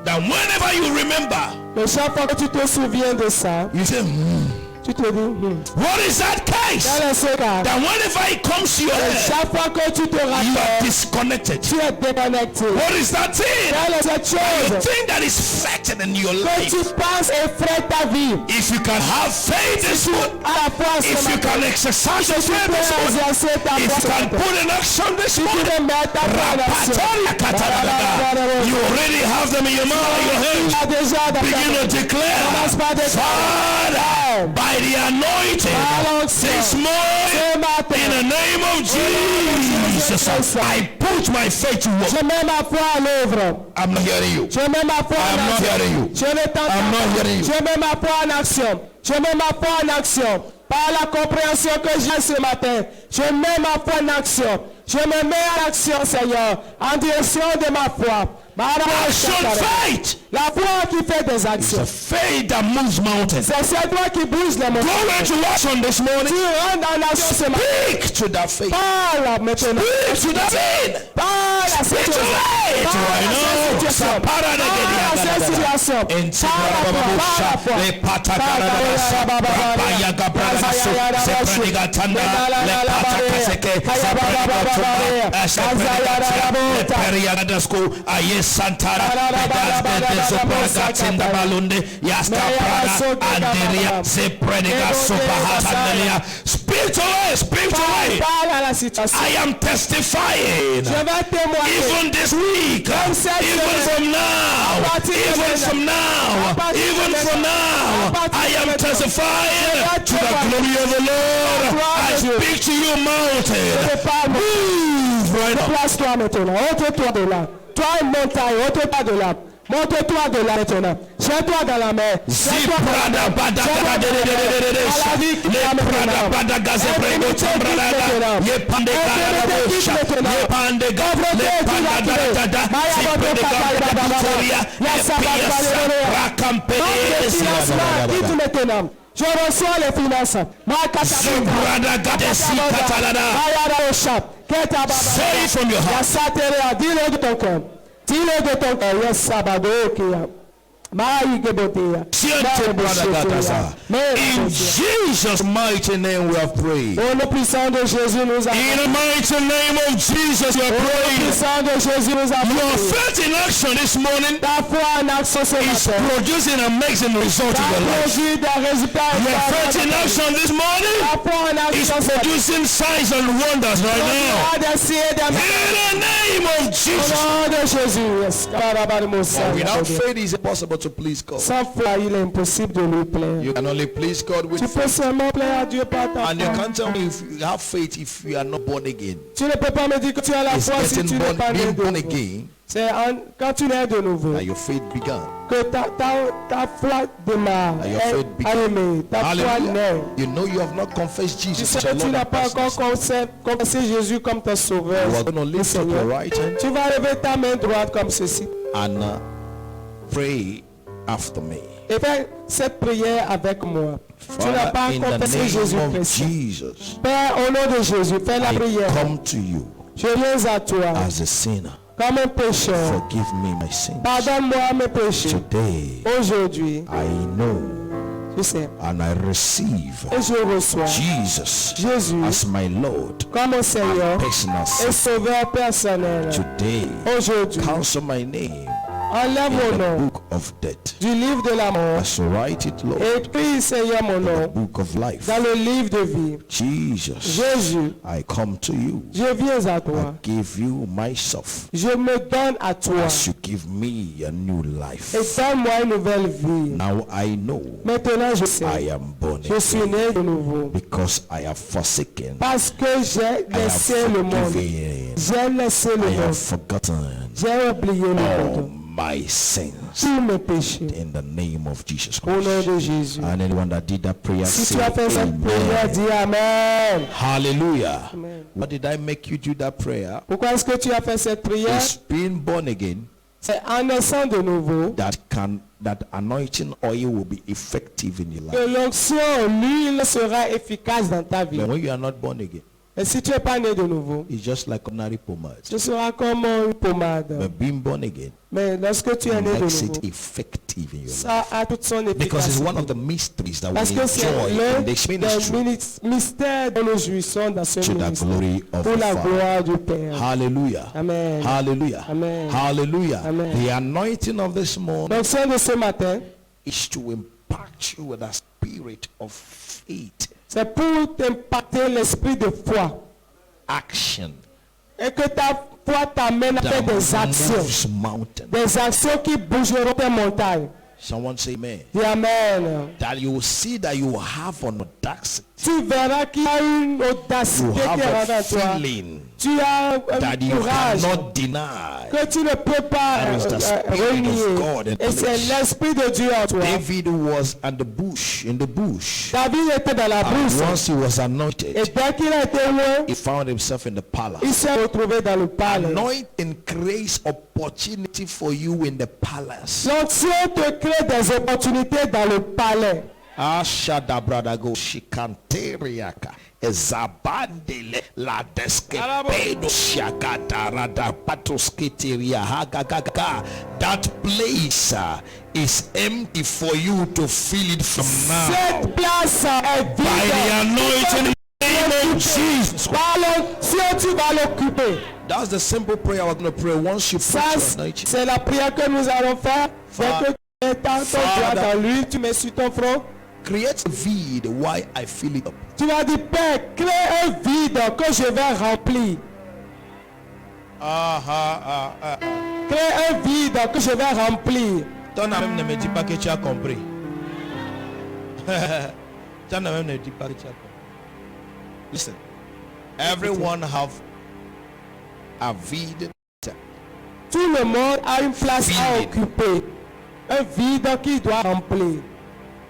S1: That whenever you remember,
S2: Mais chaque fois que tu te souviens de ça,
S1: you say,
S2: tu te dis,
S1: what is that case?
S2: quel est ce cas?
S1: That whenever it comes to your
S2: Et
S1: head,
S2: chaque fois que tu te
S1: you are
S2: rappelles,
S1: disconnected.
S2: tu es déconnecté.
S1: What is that thing?
S2: Quelle est cette
S1: The
S2: chose
S1: thing that is affected in your
S2: que
S1: life.
S2: tu penses effraie ta vie?
S1: If you can have faith this morning,
S2: À la fois ce
S1: if you
S2: matin,
S1: can exercise your
S2: tu
S1: faith
S2: peux
S1: this morning,
S2: exercer ta
S1: if
S2: foi
S1: you
S2: ce
S1: can
S2: matin.
S1: put in action this
S2: Si tu
S1: morning,
S2: peux mettre ta foi en action.
S1: Rapatoria katalada, you already have them in your mouth, in your
S2: Tu
S1: hands.
S2: as déjà dans ta
S1: Begin to
S2: Commence
S1: declare,
S2: par déclarer.
S1: Father, by the anointing this morning,
S2: Ce
S1: in
S2: matin,
S1: the name of Jesus, I put my faith to work.
S2: je mets ma foi à l'œuvre.
S1: I'm not hearing you.
S2: Je mets ma foi
S1: I'm
S2: en
S1: not
S2: action.
S1: hearing you.
S2: Je ne t'entends
S1: I'm not
S2: pas.
S1: hearing you.
S2: Je mets ma foi en action. Je mets ma foi en action. Par la compréhension que j'ai ce matin, je mets ma foi en action. Je me mets en action, Seigneur, en direction de ma foi.
S1: Action faith.
S2: La foi qui fait des
S1: It's a
S2: actions.
S1: faith that moves mountains.
S2: C'est cette foi qui bouge les
S1: Go
S2: montagnes.
S1: into action this morning.
S2: Tu rentres en action ce matin.
S1: Speak to that faith.
S2: Parle maintenant.
S1: Speak to that faith.
S2: Parle à cette
S1: Speak to
S2: situation.
S1: it
S2: Parle
S1: right
S2: à cette
S1: now.
S2: situation. Parle à cette situation.
S1: Speak to it. Speak to it.
S2: Parle à la situation.
S1: I am testifying.
S2: Je vais témoigner.
S1: Even this week, even from now, even from now, I am testifying to the glory of the Lord. I speak to you, mountain. Move right now.
S2: Place-toi maintenant. Ôte-toi de là. Toi, une montagne, ôte-toi de là. Monte-toi de là maintenant. Jette-toi dans la mer. Jette-toi dans la mer. Jette-toi dans la mer. À la vie qui va maintenant. Quitte maintenant. Je reçois les finances.
S1: Say it from your heart.
S2: Dis-le de ton cœur. Dis-le de ton cœur. Yes, Sabado, Kia.
S1: In Jesus' mighty name we have prayed.
S2: Au nom puissant de Jésus nous avons.
S1: In the mighty name of Jesus we have
S2: Au nom
S1: prayed.
S2: puissant de Jésus nous avons.
S1: Your faith in action this morning
S2: Ta foi en action ce
S1: is
S2: matin.
S1: producing amazing results in
S2: Ta
S1: your life.
S2: produit des résultats.
S1: Your faith in action this morning
S2: Ta foi en
S1: is
S2: action ce matin.
S1: producing signs and wonders right now. In the name of
S2: Au
S1: Jesus.
S2: nom de Jésus. Yes.
S1: Without faith it is impossible to please God.
S2: Sans foi, il est impossible de lui plaire.
S1: You can only please God with
S2: Tu peux
S1: faith.
S2: seulement plaire à Dieu par ta
S1: And you
S2: foi.
S1: can't tell me if you have faith if you are not born again.
S2: Tu ne peux pas me dire que tu as la
S1: It's
S2: foi si tu
S1: getting
S2: n'es pas né
S1: being
S2: de
S1: born
S2: nouveau.
S1: again
S2: C'est quand tu nais de nouveau
S1: that your faith began.
S2: que ta foi démarre.
S1: And your faith
S2: est
S1: began.
S2: allumée. Ta foi
S1: Hallelujah.
S2: naît.
S1: You know you have not confessed
S2: Tu
S1: Jesus
S2: sais
S1: as your
S2: que tu
S1: Lord
S2: n'as
S1: and
S2: pas encore
S1: personal.
S2: confessé Jésus comme ton sauveur.
S1: You are going to
S2: et
S1: lift up
S2: Seigneur.
S1: your right hand
S2: Tu vas lever ta main droite comme ceci.
S1: and pray after me.
S2: Et fais cette prière avec moi. Tu n'as pas
S1: Father, in
S2: encore
S1: the
S2: fait
S1: name of
S2: Jésus-Christ.
S1: Jesus,
S2: Père, au nom de Jésus, fais la
S1: I
S2: prière.
S1: come to you
S2: Je viens à toi
S1: as a sinner.
S2: comme un pécheur.
S1: Forgive me my sins.
S2: Pardonne-moi mes péchés.
S1: Today,
S2: Aujourd'hui,
S1: I know
S2: tu sais,
S1: and I receive
S2: et je reçois
S1: Jesus
S2: Jésus
S1: as my Lord
S2: comme mon Seigneur
S1: personal
S2: et
S1: Savior.
S2: Sauveur personnel.
S1: Today,
S2: Aujourd'hui,
S1: cancel my name
S2: enlève mon
S1: in the
S2: nom
S1: book of death.
S2: du livre de la mort
S1: I shall write it, Lord,
S2: et écris, Seigneur, mon
S1: in the
S2: nom
S1: book of life.
S2: dans le livre de vie.
S1: Jesus,
S2: Jésus,
S1: I come to you.
S2: je viens à
S1: I
S2: toi.
S1: give you myself
S2: Je me donne à toi
S1: as you give me a new life.
S2: et donne-moi une nouvelle vie.
S1: Now I know
S2: Maintenant, je
S1: I
S2: sais,
S1: am born
S2: je suis
S1: again
S2: né de nouveau
S1: because I have forsaken,
S2: parce que j'ai
S1: I
S2: laissé
S1: have
S2: le monde.
S1: forgiven,
S2: J'ai laissé le
S1: I have
S2: monde.
S1: forgotten
S2: J'ai oublié le
S1: all
S2: monde.
S1: my sins
S2: Tous mes péchés.
S1: in the name of Jesus
S2: Au nom
S1: Christ.
S2: de Jésus.
S1: And anyone that did that prayer,
S2: Si
S1: say
S2: tu as fait cette prière,
S1: amen.
S2: dis Amen.
S1: Hallelujah.
S2: Amen.
S1: What did I make you do that prayer?
S2: Pourquoi est-ce que tu as fait cette prière?
S1: It's being born again
S2: C'est en naissant de nouveau
S1: that anointing oil will be effective in your
S2: que
S1: life.
S2: l'onction, l'huile sera efficace dans ta vie.
S1: But when you are not born again,
S2: Et si tu n'es pas né de nouveau,
S1: it's just like ordinary pomade.
S2: tu seras comme une pommade.
S1: But being born again
S2: Mais lorsque tu es né de
S1: makes
S2: nouveau,
S1: it effective in your life.
S2: ça a toute son
S1: Because it's
S2: efficacité.
S1: one of the mysteries that
S2: Parce
S1: we
S2: que c'est
S1: enjoy in
S2: l'un
S1: this
S2: des
S1: ministry
S2: mystères dont nous jouissons dans ce
S1: to the
S2: ministère.
S1: glory of
S2: Pour
S1: the
S2: la
S1: Father.
S2: gloire du Père.
S1: Hallelujah.
S2: Amen.
S1: Hallelujah.
S2: Amen.
S1: Hallelujah.
S2: Amen.
S1: The anointing of this morning
S2: L'onction de ce matin,
S1: is to impact you with a spirit of faith,
S2: c'est pour t'impacter l'esprit de foi.
S1: action
S2: Et que ta foi t'amène à faire
S1: that
S2: des actions.
S1: moves mountains.
S2: Des actions qui bougeront tes montagnes.
S1: Someone say amen.
S2: Dis Amen.
S1: That you will see that you have an audacity.
S2: Tu verras qu'il y a une
S1: You
S2: audacité qui
S1: have
S2: est
S1: a
S2: rentrée en toi.
S1: feeling
S2: Tu as
S1: that
S2: un
S1: you
S2: courage
S1: cannot deny.
S2: que tu ne peux pas
S1: That is the Spirit of God
S2: renier.
S1: in
S2: Et c'est
S1: place.
S2: l'Esprit de Dieu en toi.
S1: David was at the bush, in the bush.
S2: David était dans la
S1: And
S2: brousse.
S1: once he was
S2: Et
S1: anointed,
S2: dès qu'il a été loin,
S1: he found himself in the
S2: il
S1: palace.
S2: s'est retrouvé dans le palais.
S1: Anointing creates opportunity for you in the palace.
S2: L'onction te crée des opportunités dans le palais.
S1: Ashada bradago shikanteriaka ezabandele la deske pedo shakata rada patoskiteria hagagaga. That place is empty for you to fill it from now.
S2: Cette place est
S1: By the
S2: vide.
S1: anointing name of Jesus.
S2: Par l'onction, tu vas l'occuper.
S1: That's the simple prayer we're going to pray once you put
S2: Ça,
S1: your anointing.
S2: c'est la prière que nous allons faire. Dès que tu étends ton doigt dans l'huile, tu mets sur ton front.
S1: Create a vide while I fill it up.
S2: Tu vas dire, Père, crée un vide que je vais remplir. Crée un vide que je vais remplir.
S1: Ton même ne me dit pas que tu as compris. Ton même ne dit pas que tu as compris. Listen, everyone have a vide.
S2: Tout le monde a une place à
S1: Vide.
S2: occuper. Un vide qu'il doit remplir.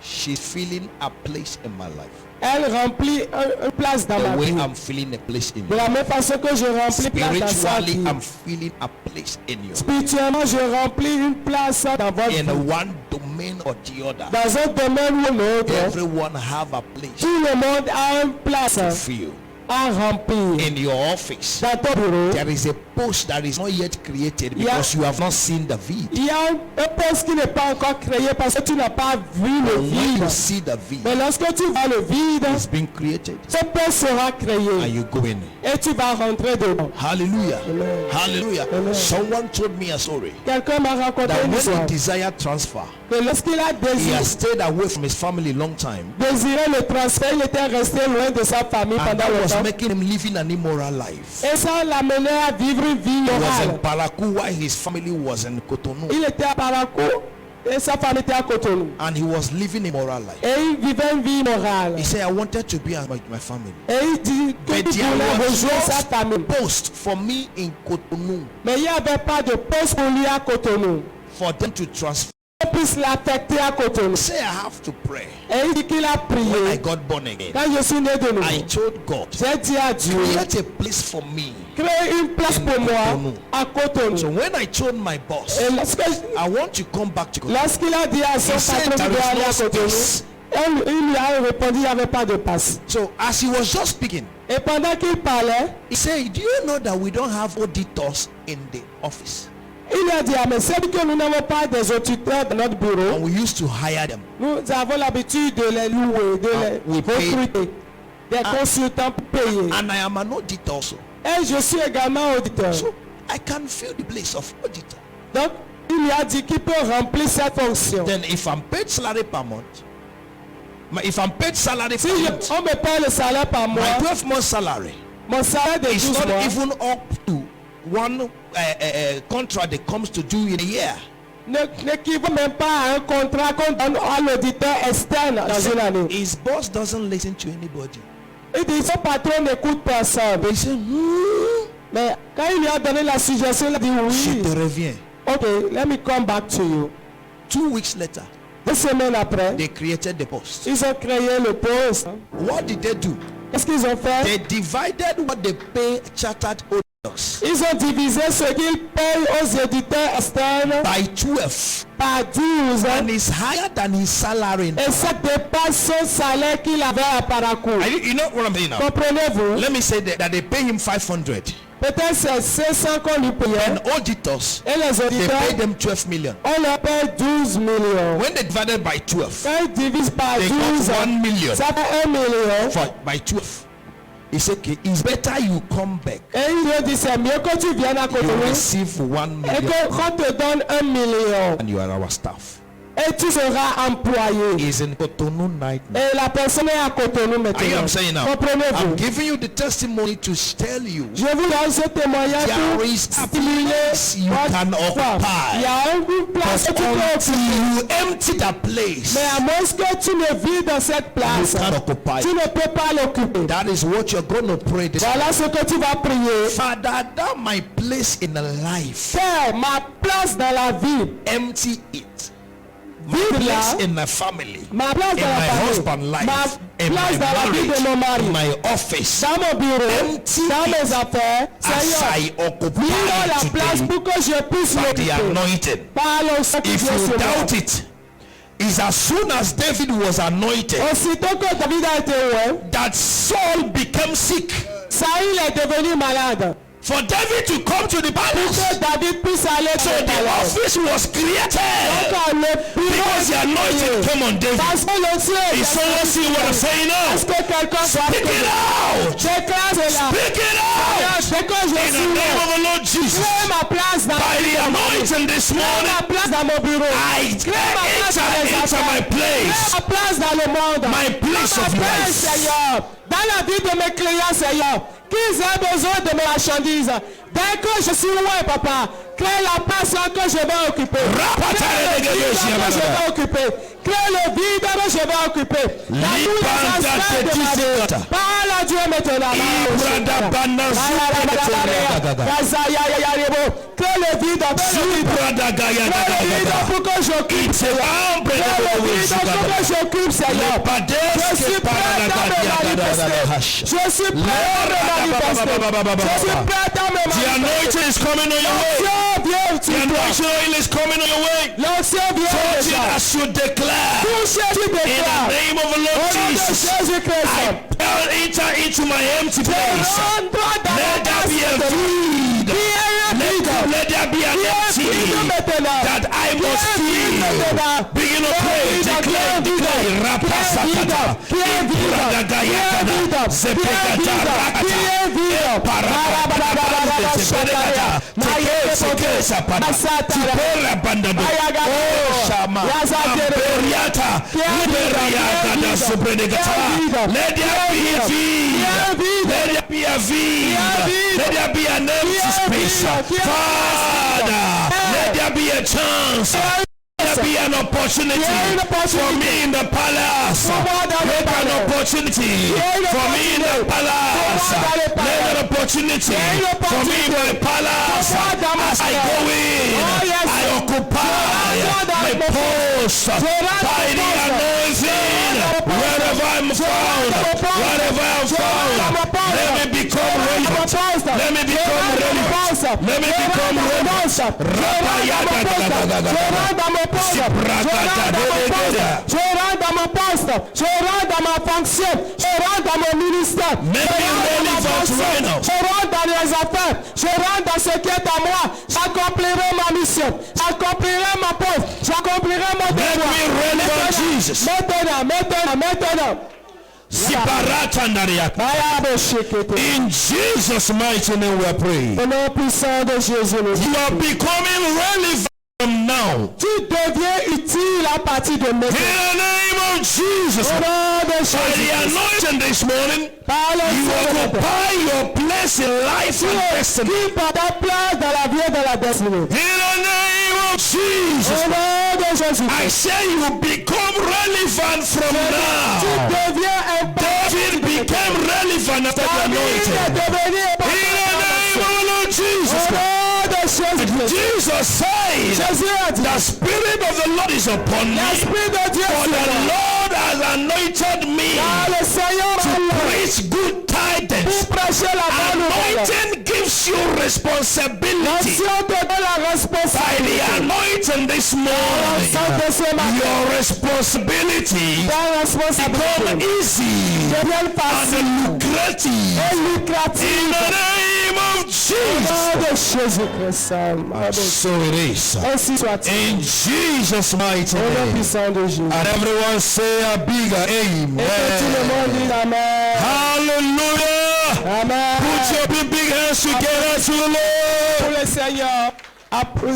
S1: She's filling a place in my life.
S2: Elle remplit une place dans
S1: The
S2: ma
S1: way
S2: vie.
S1: I'm filling a place in
S2: De la
S1: you.
S2: même façon que je remplis place dans sa
S1: Spiritually,
S2: vie.
S1: I'm filling a place in you.
S2: Spirituellement, je remplis une place dans votre
S1: In
S2: vie.
S1: one domain or the other,
S2: Dans un domaine ou l'autre,
S1: everyone have a place
S2: tout le monde a une place
S1: to fill.
S2: à remplir.
S1: In your office,
S2: Dans ton bureau,
S1: there is a post that is not yet created because you have not seen the vide.
S2: il y a un poste qui n'est pas encore créé parce que tu n'as pas vu le
S1: And when
S2: vide.
S1: you see the
S2: Mais
S1: vide,
S2: lorsque tu vois le vide,
S1: it's been created
S2: ce poste sera
S1: and
S2: créé
S1: you go in.
S2: et tu vas rentrer dedans.
S1: Hallelujah.
S2: Amen.
S1: Hallelujah.
S2: Amen.
S1: Someone told me a story
S2: Quelqu'un m'a raconté
S1: that
S2: une
S1: when
S2: histoire
S1: he desired transfer,
S2: que lorsqu'il a
S1: he has stayed away from his family long time,
S2: désiré le transfert, il était resté loin de sa famille
S1: and
S2: pendant
S1: that was
S2: longtemps.
S1: making him living an immoral life.
S2: Et ça l'amenait à vivre une vie
S1: He was in
S2: morale.
S1: Parakou while his family was in Cotonou,
S2: Il était à Parakou et sa famille était à Cotonou.
S1: and he was living immoral life.
S2: Et il vivait une vie morale.
S1: He said, I wanted to be with my family,
S2: Et il dit qu'il
S1: but there
S2: voulait
S1: was
S2: rejoindre sa
S1: no
S2: famille.
S1: post for me in Cotonou
S2: Mais il n'y avait pas de poste pour lui à Cotonou.
S1: for them to transfer
S2: Pour puisse l'affecter à Cotonou.
S1: Say I have to pray.
S2: Et il dit qu'il a
S1: When I
S2: prié.
S1: got born again,
S2: Quand je suis né de nouveau,
S1: I told God,
S2: j'ai dit à Dieu,
S1: create a place for me.
S2: crée une place pour moi à Cotonou.
S1: So when I told my boss,
S2: Et
S1: I want to come back to Cotonou,
S2: lorsqu'il a dit à son
S1: he said
S2: patron qu'il
S1: there
S2: doit aller à
S1: is no
S2: Cotonou,
S1: space.
S2: il lui a répondu qu'il n'y avait pas de passe.
S1: So as he was just speaking,
S2: Et pendant qu'il parlait,
S1: he said, do you know that we don't have auditors in the office?
S2: il a dit, ah, mais c'est que nous n'avons pas des auditeurs dans notre bureau.
S1: And we used to hire them.
S2: Nous avons l'habitude de les louer, de les
S1: we pay.
S2: recruter. Des consultants pour payer.
S1: And I am an auditor also.
S2: Et je suis également auditeur.
S1: So I can fill the place of auditor.
S2: Donc, il lui a dit qu'il peut remplir cette fonction.
S1: Then if I'm paid salary per month, if I'm paid salary
S2: Si
S1: per month,
S2: on me paye le salaire par mois,
S1: my 12-month salary
S2: mon salaire de
S1: is
S2: 12
S1: not
S2: mois
S1: even up to one contract that comes to do in a year.
S2: n'équivaut même pas à un contrat qu'on donne à l'auditeur externe dans une année.
S1: His boss doesn't listen to anybody.
S2: Il dit son patron n'écoute personne.
S1: He said,
S2: Mais quand il lui a donné la suggestion, il a dit
S1: je
S2: oui.
S1: te reviens.
S2: Ok, let me come back to you.
S1: 2 weeks later,
S2: 2 semaines après,
S1: they created the post.
S2: ils ont créé le poste.
S1: What did they do?
S2: Qu'est-ce qu'ils ont fait?
S1: They divided what they pay chartered auditors
S2: Ils ont divisé ce qu'ils payent aux éditeurs externes
S1: by 12,
S2: par 12
S1: and it's higher than his salary.
S2: et ça dépasse son salaire qu'il avait à Parakou.
S1: You know what I'm saying now?
S2: Comprenez-vous?
S1: Let me say that they pay him 500.
S2: Peut-être c'est 500 qu'on lui payait
S1: And auditors,
S2: et les
S1: they pay
S2: auditeurs,
S1: them 12 million.
S2: on leur paye 12 millions.
S1: When they divided by 12,
S2: Quand ils divisent par
S1: they
S2: 12,
S1: got 1 million
S2: ça fait 1 million.
S1: by 12. He said, okay, it's better you come back.
S2: Et il lui dit, c'est mieux que tu viennes à
S1: You
S2: Cotonou
S1: receive 1
S2: et
S1: million
S2: qu'on te donne 1 million
S1: and you are our staff.
S2: et tu seras employé.
S1: He's in Cotonou night now.
S2: Et la personne est à Cotonou
S1: Are you
S2: maintenant.
S1: I'm saying now?
S2: Comprenez-vous?
S1: I'm giving you the testimony to tell you
S2: Je vous donne ce témoignage
S1: there
S2: pour
S1: is a
S2: stimuler
S1: place you
S2: votre
S1: can
S2: foi. Il y
S1: occupy.
S2: a une place que tu peux
S1: Until
S2: occuper.
S1: you empty that place,
S2: Mais à moins que tu ne vis dans cette
S1: you
S2: place,
S1: can't occupy.
S2: tu ne peux pas l'occuper.
S1: That is what you're going to pray this.
S2: Voilà ce que tu vas prier.
S1: Father, that my place in life,
S2: Père, ma place dans la vie,
S1: empty it. My
S2: vide
S1: place
S2: là,
S1: in my family,
S2: ma place
S1: in
S2: dans la
S1: my
S2: famille,
S1: husband life,
S2: ma
S1: in my
S2: place dans la vie de mon
S1: marriage,
S2: mari,
S1: in my office,
S2: dans mon bureau,
S1: empty
S2: dans
S1: it
S2: mes affaires.
S1: as
S2: Seigneur,
S1: I occupy
S2: dis-moi la place
S1: today
S2: pour que je puisse
S1: by the
S2: l'occuper.
S1: anointing.
S2: Par le sang qui
S1: If
S2: vient
S1: you
S2: sur moi.
S1: doubt it, is as soon as David was anointed,
S2: Aussitôt que David a été oint,
S1: that Saul became sick.
S2: Saül est devenu malade.
S1: For David to come to the
S2: Pour
S1: palace,
S2: que David puisse aller
S1: so
S2: dans le
S1: the
S2: palais.
S1: office was created
S2: Donc le bureau
S1: because the anointing came on David.
S2: parce que le ciel
S1: Is someone see what I'm saying now?
S2: est-ce que quelqu'un doit
S1: Speak it out!
S2: déclare cela.
S1: Speak it out!
S2: Dès que je
S1: In the
S2: suis
S1: name
S2: là,
S1: of the Lord Jesus,
S2: crée ma place dans
S1: by the anointing this morning,
S2: ma place dans mon bureau.
S1: I enter my place,
S2: Crée ma place dans le monde.
S1: my place
S2: Ma
S1: of
S2: place,
S1: life.
S2: Seigneur. Dans la vie de mes clients, Seigneur. Qu'ils aient besoin de mes marchandises. Dès que je suis loin, papa, crée la place que je vais occuper. Crée le vide que je vais occuper. Crée le vide que je vais occuper. Dans tous les aspects de ma vie. Parle à Dieu maintenant. Crée le vide. Crée le vide pour que j'occupe. Crée le vide pour que j'occupe, Seigneur. Je suis prêt à me manifester. Je suis prêt à me manifester. Je suis prêt à me
S1: The
S2: manifester.
S1: anointing is coming on your way. The anointing oil is coming on your way.
S2: L'ancien vient
S1: Touch it
S2: déjà.
S1: as you declare.
S2: Touchez, tu
S1: In the
S2: déclares.
S1: name of the
S2: Au
S1: Lord
S2: nom de
S1: Jesus,
S2: Jésus-Christ.
S1: I enter into my empty place.
S2: Rentre dans
S1: Let
S2: la
S1: there be a
S2: place de
S1: feed.
S2: Qui est vide.
S1: Let there be an
S2: Qui est
S1: empty
S2: vide maintenant.
S1: that I
S2: Qui
S1: must
S2: est vide
S1: feel.
S2: maintenant.
S1: Begin to pray. Declare, declare. Rapasakata. Ibragagayakada. Zepekata. Rakata. Let there be a feed. Let there be a feed. Let there be an empty space. Father, let there be a chance. Let there be an opportunity for me in the palace. Make an opportunity opportunity for me in the palace. Let an opportunity for me in my palace. As I go in, I occupy my post by the anointing. Wherever I'm found, let me become relevant. Let me become relevant. Let me become relevant.
S2: Je rentre dans mon poste, je rentre dans ma fonction, je rentre dans mon ministère, je rentre dans les affaires, je rentre dans ce qui est à moi, j'accomplirai ma mission, j'accomplirai ma poste, j'accomplirai mon devoir. Maintenant.
S1: In Jesus' mighty name we are praying.
S2: Au nom puissant de Jésus.
S1: You are becoming relevant from now.
S2: Tu deviens utile à partir de maintenant.
S1: In the name of Jesus. By the anointing this morning, you occupy your place in life and destiny.
S2: Tu prends ta place dans la vie et dans la destinée.
S1: In the name of Jesus.
S2: Au nom de Jésus.
S1: I say you become relevant from now.
S2: Tu deviens
S1: David became relevant after the anointing. In the name of Lord Jesus. Jesus said, the Spirit of the Lord is upon me, for the Lord has anointed me to preach good tidings. Anointing gives you responsibility. By the anointing this morning, your responsibility become easy and lucrative. In the name of Jesus. So it is. In Jesus' mighty name. And everyone say a bigger amen. Hallelujah.
S2: Amen.
S1: Put your big hands together to the Lord.
S2: Pour le Seigneur.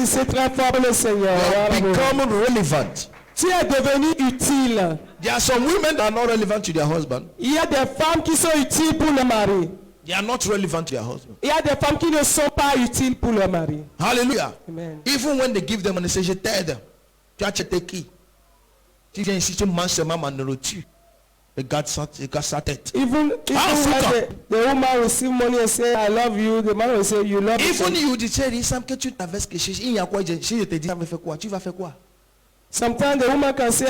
S2: C'est très fort pour le Seigneur.
S1: Become relevant.
S2: Tu es devenu utile.
S1: There are some women that are not relevant to their husband.
S2: Il y a des femmes qui sont utiles pour le mari.
S1: They are not relevant to their husband.
S2: Il y a des femmes qui ne sont pas utiles pour leur mari.
S1: Hallelujah.
S2: Amen.
S1: Even when they give them and they say, je t'aide. Tu as acheté qui? Tu viens ici, tu manges seulement ma nourriture. Regarde sa tête.
S2: Even when the woman receive money and say, I love you, the man will say, you love me.
S1: Even you dis, il semble que tu traverses quelque chose. Il y a quoi? Si je te dis, ça me fait quoi? Tu vas faire quoi?
S2: Sometimes the woman can say,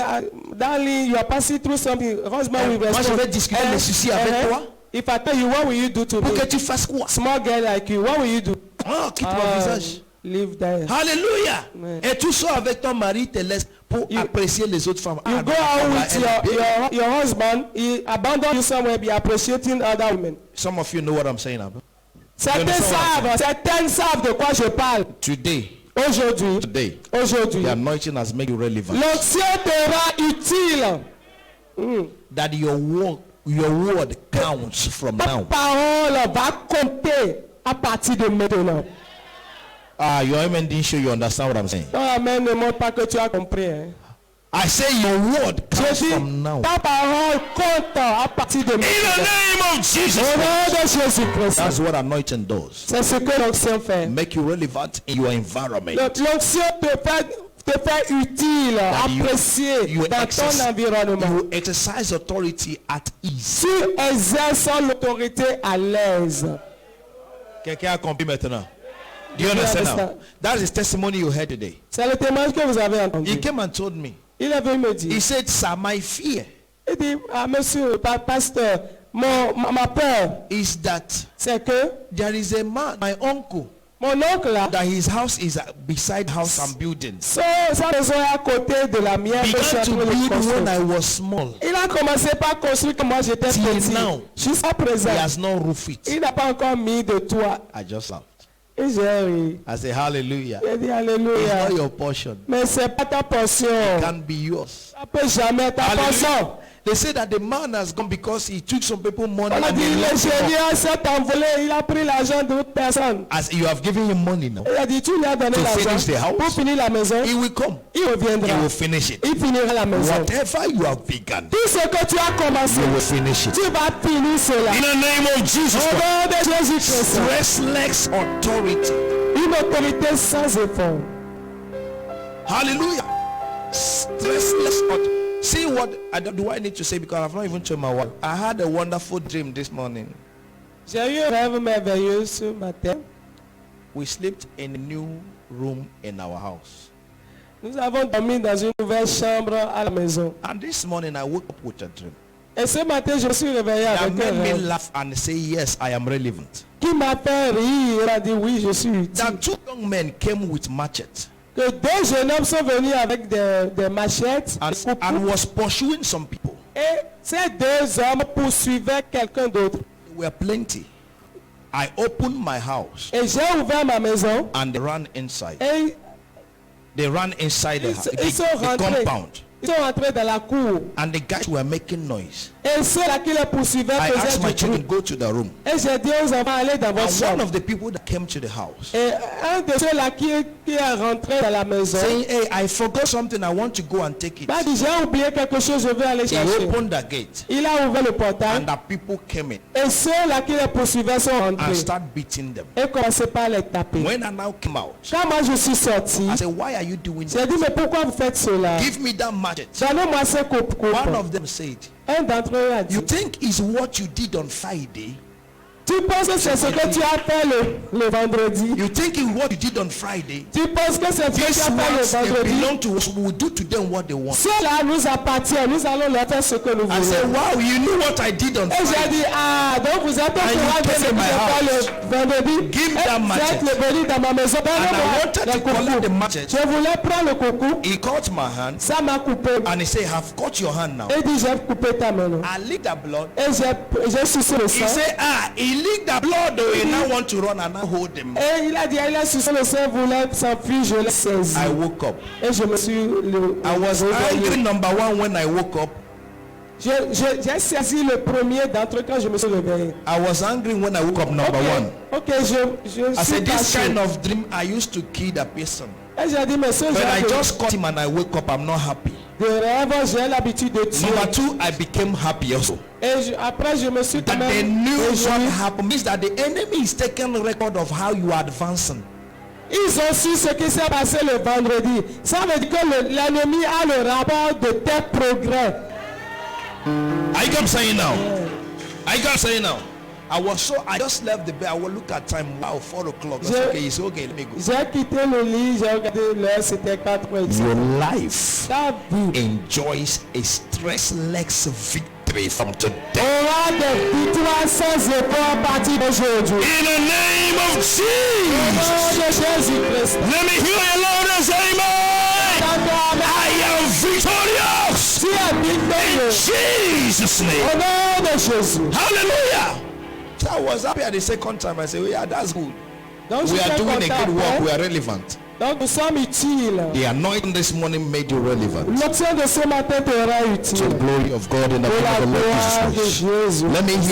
S2: darling, you are passing through something. Husband will respond.
S1: Moi, je vais discuter les soucis avec toi.
S2: If I tell you, what will you do to me?
S1: Pour que tu fasses quoi?
S2: Small girl like you, what will you do?
S1: Oh, quitte mon visage.
S2: Live there.
S1: Hallelujah.
S2: Amen.
S1: Et tu sors avec ton mari, te laisse pour apprécier les autres femmes.
S2: You go out with your husband, he abandon you somewhere, be appreciating other women.
S1: Some of you know what I'm saying about.
S2: Certaines savent de quoi je parle.
S1: Today.
S2: Aujourd'hui.
S1: The anointing has made you relevant.
S2: L'onction te rend utile.
S1: That your word counts from now.
S2: Ta parole va compter à partir de maintenant.
S1: Your amen didn't show you understand what I'm saying.
S2: Ton amen ne montre pas que tu as compris. Hein?
S1: I say your word counts from now.
S2: Ta parole compte à partir de maintenant.
S1: In the name of Jesus.
S2: Au nom de Jésus-Christ.
S1: That's what anointing does.
S2: C'est ce que l'onction fait.
S1: Make you relevant in your environment.
S2: L'onction te fait utile, apprécié dans ton environnement.
S1: You exercise authority at ease.
S2: Tu exerces l'autorité à l'aise.
S1: Quelqu'un a compris maintenant? Do you understand now? That is testimony you heard today.
S2: C'est le témoignage que vous avez entendu.
S1: He came and told me.
S2: Il est venu me dire.
S1: He said, "Sir, my fear."
S2: Il dit, monsieur, pasteur, ma peur.
S1: Is that?
S2: C'est que
S1: there is a man, my uncle.
S2: Mon oncle là.
S1: That his house is beside house I'm building.
S2: Sa maison est à côté de la mienne.
S1: Began to build when I was small.
S2: Il a commencé par construire quand moi j'étais petit.
S1: Now,
S2: jusqu'à présent.
S1: He has not roof it.
S2: Il n'a pas encore mis de toit.
S1: I just laughed.
S2: Et j'ai ri.
S1: I say hallelujah.
S2: J'ai dit alléluia.
S1: It's not your portion.
S2: Mais c'est pas ta portion.
S1: It can't be yours.
S2: Ça peut jamais ta portion.
S1: They say that the man has gone because he took some people money.
S2: On a dit l'ingénieur s'est envolé, il a pris l'argent d'autres personnes.
S1: As you have given him money now.
S2: Il a dit tu lui as donné l'argent pour finir la maison.
S1: He will come.
S2: Il reviendra.
S1: He will finish it.
S2: Il finira la maison.
S1: Whatever you have begun.
S2: Tout ce que tu as commencé.
S1: You will finish it.
S2: Tu vas finir cela.
S1: In the name of Jesus.
S2: Au nom de Jésus-Christ.
S1: Stressless authority.
S2: Une autorité sans effort.
S1: Hallelujah. Stressless authority. See what do I need to say, because I've not even told my wife. I had a wonderful dream this morning.
S2: J'ai eu un rêve merveilleux ce matin.
S1: We slept in a new room in our house.
S2: Nous avons dormi dans une nouvelle chambre à la maison.
S1: And this morning I woke up with a dream
S2: Et ce matin, je me suis réveillé
S1: that
S2: avec un
S1: made me
S2: rêve
S1: laugh and say, yes, I am relevant.
S2: qui m'a fait rire. Il a dit oui, je suis utile.
S1: That 2 young men came with machetes
S2: Que 2 jeunes hommes sont venus avec des machettes
S1: and was pursuing some people.
S2: et ces 2 hommes poursuivaient quelqu'un d'autre.
S1: There were plenty. I opened my house
S2: Et j'ai ouvert ma maison
S1: and they ran inside.
S2: et
S1: They ran inside the
S2: ils sont rentrés.
S1: compound.
S2: Ils sont rentrés dans la cour.
S1: And the guys were making noise.
S2: Et ceux-là qui les poursuivaient
S1: I asked
S2: faisaient
S1: my
S2: du
S1: children,
S2: bruit.
S1: go to the room.
S2: Et j'ai dit aux enfants, allez dans votre
S1: And one
S2: chambre.
S1: of the people that came to the house
S2: Et un de ceux-là qui est rentré dans la maison,
S1: saying, hey, I forgot something, I want to go and take it.
S2: m'a dit, j'ai oublié quelque chose, je vais aller
S1: He
S2: chercher.
S1: opened the gate
S2: Il a ouvert le portail.
S1: and the people came in
S2: Et ceux-là qui les poursuivaient sont
S1: and
S2: rentrés.
S1: started beating them.
S2: Et commençaient par les taper.
S1: When I now came out,
S2: Quand moi je suis sorti,
S1: I said, why are you doing
S2: j'ai
S1: that?
S2: dit, mais pourquoi vous faites cela?
S1: Give me that machete.
S2: Donnez-moi ce coupe-coupe.
S1: One of them said,
S2: Un d'entre eux a dit,
S1: you think it's what you did on Friday?
S2: tu penses que c'est ce que tu as fait le vendredi?
S1: You think it's what you did on Friday?
S2: Tu penses que c'est ce que tu as
S1: These
S2: fait le
S1: ones, they
S2: vendredi?
S1: belong to us. We will do to them what they want.
S2: Cela nous appartient, nous allons leur faire ce que nous
S1: I said,
S2: voulons.
S1: wow, you knew what I did on
S2: Et j'ai
S1: Friday.
S2: dit, ah, donc vous êtes au
S1: And you
S2: courant de
S1: came
S2: ce que
S1: in my
S2: j'ai fait le vendredi?
S1: Give me that
S2: Et vous
S1: machete.
S2: êtes le venu dans ma maison.
S1: And I
S2: Donnez-moi
S1: wanted
S2: le
S1: to collect the
S2: coucou.
S1: machete.
S2: Je voulais prendre le coucou.
S1: He caught my hand
S2: Ça m'a coupé.
S1: and he said, I've cut your hand now.
S2: Et dit, j'ai coupé ta main.
S1: I licked the blood.
S2: Et j'ai sucé le
S1: He
S2: sang.
S1: said, he licked the blood though. He now want to run and now hold him.
S2: Et il a dit, il a sucé le sang, voulait s'enfuir, je l'ai saisi.
S1: I woke up.
S2: Et je me suis
S1: I was angry, number one, when I woke up.
S2: J'ai saisi le premier d'entre eux quand je me suis réveillé.
S1: I was angry when I woke up, number one.
S2: Ok, je
S1: I
S2: suis
S1: said, this
S2: fâché.
S1: kind of dream, I used to kill the person.
S2: Et j'ai dit, mais ce
S1: When I
S2: genre
S1: just caught him and I wake up, I'm not happy.
S2: de rêve, j'ai l'habitude de tuer.
S1: Number two, I became happy also.
S2: Et après, je me suis quand
S1: That they
S2: même
S1: knew what
S2: réjoui.
S1: happened means that the enemy is taking record of how you are advancing.
S2: Ils ont su ce qui s'est passé le vendredi. Ça veut dire que l'ennemi a le rapport de tes progrès.
S1: Are you come saying now? Are you come saying now? I just left the bed. I will look at time. Wow, 4 o'clock. That's okay. It's okay. Let me go.
S2: J'ai quitté le lit, j'ai regardé l'heure, c'était 4h.
S1: Your life
S2: Ta vie
S1: enjoys a stressless victory from today.
S2: aura des victoires sans effort à partir d'aujourd'hui.
S1: In the name of
S2: Au
S1: Jesus.
S2: nom de Jésus-Christ.
S1: Let me hear you loud and say amen. I am victorious.
S2: Tu es victorieux.
S1: Jesus' name.
S2: Au nom de Jésus.
S1: Hallelujah. So I was happy at the second time. I said, oh, yeah, that's good.
S2: Donc,
S1: We are
S2: j'étais
S1: doing a
S2: content
S1: good work.
S2: après.
S1: We are relevant.
S2: Donc nous sommes utiles.
S1: The anointing this morning made you relevant.
S2: L'option de ce matin te rend
S1: To
S2: utile.
S1: the glory of God in the
S2: Pour
S1: name
S2: la
S1: of the Lord
S2: gloire de
S1: Jesus Christ.
S2: Jésus.
S1: Let me hear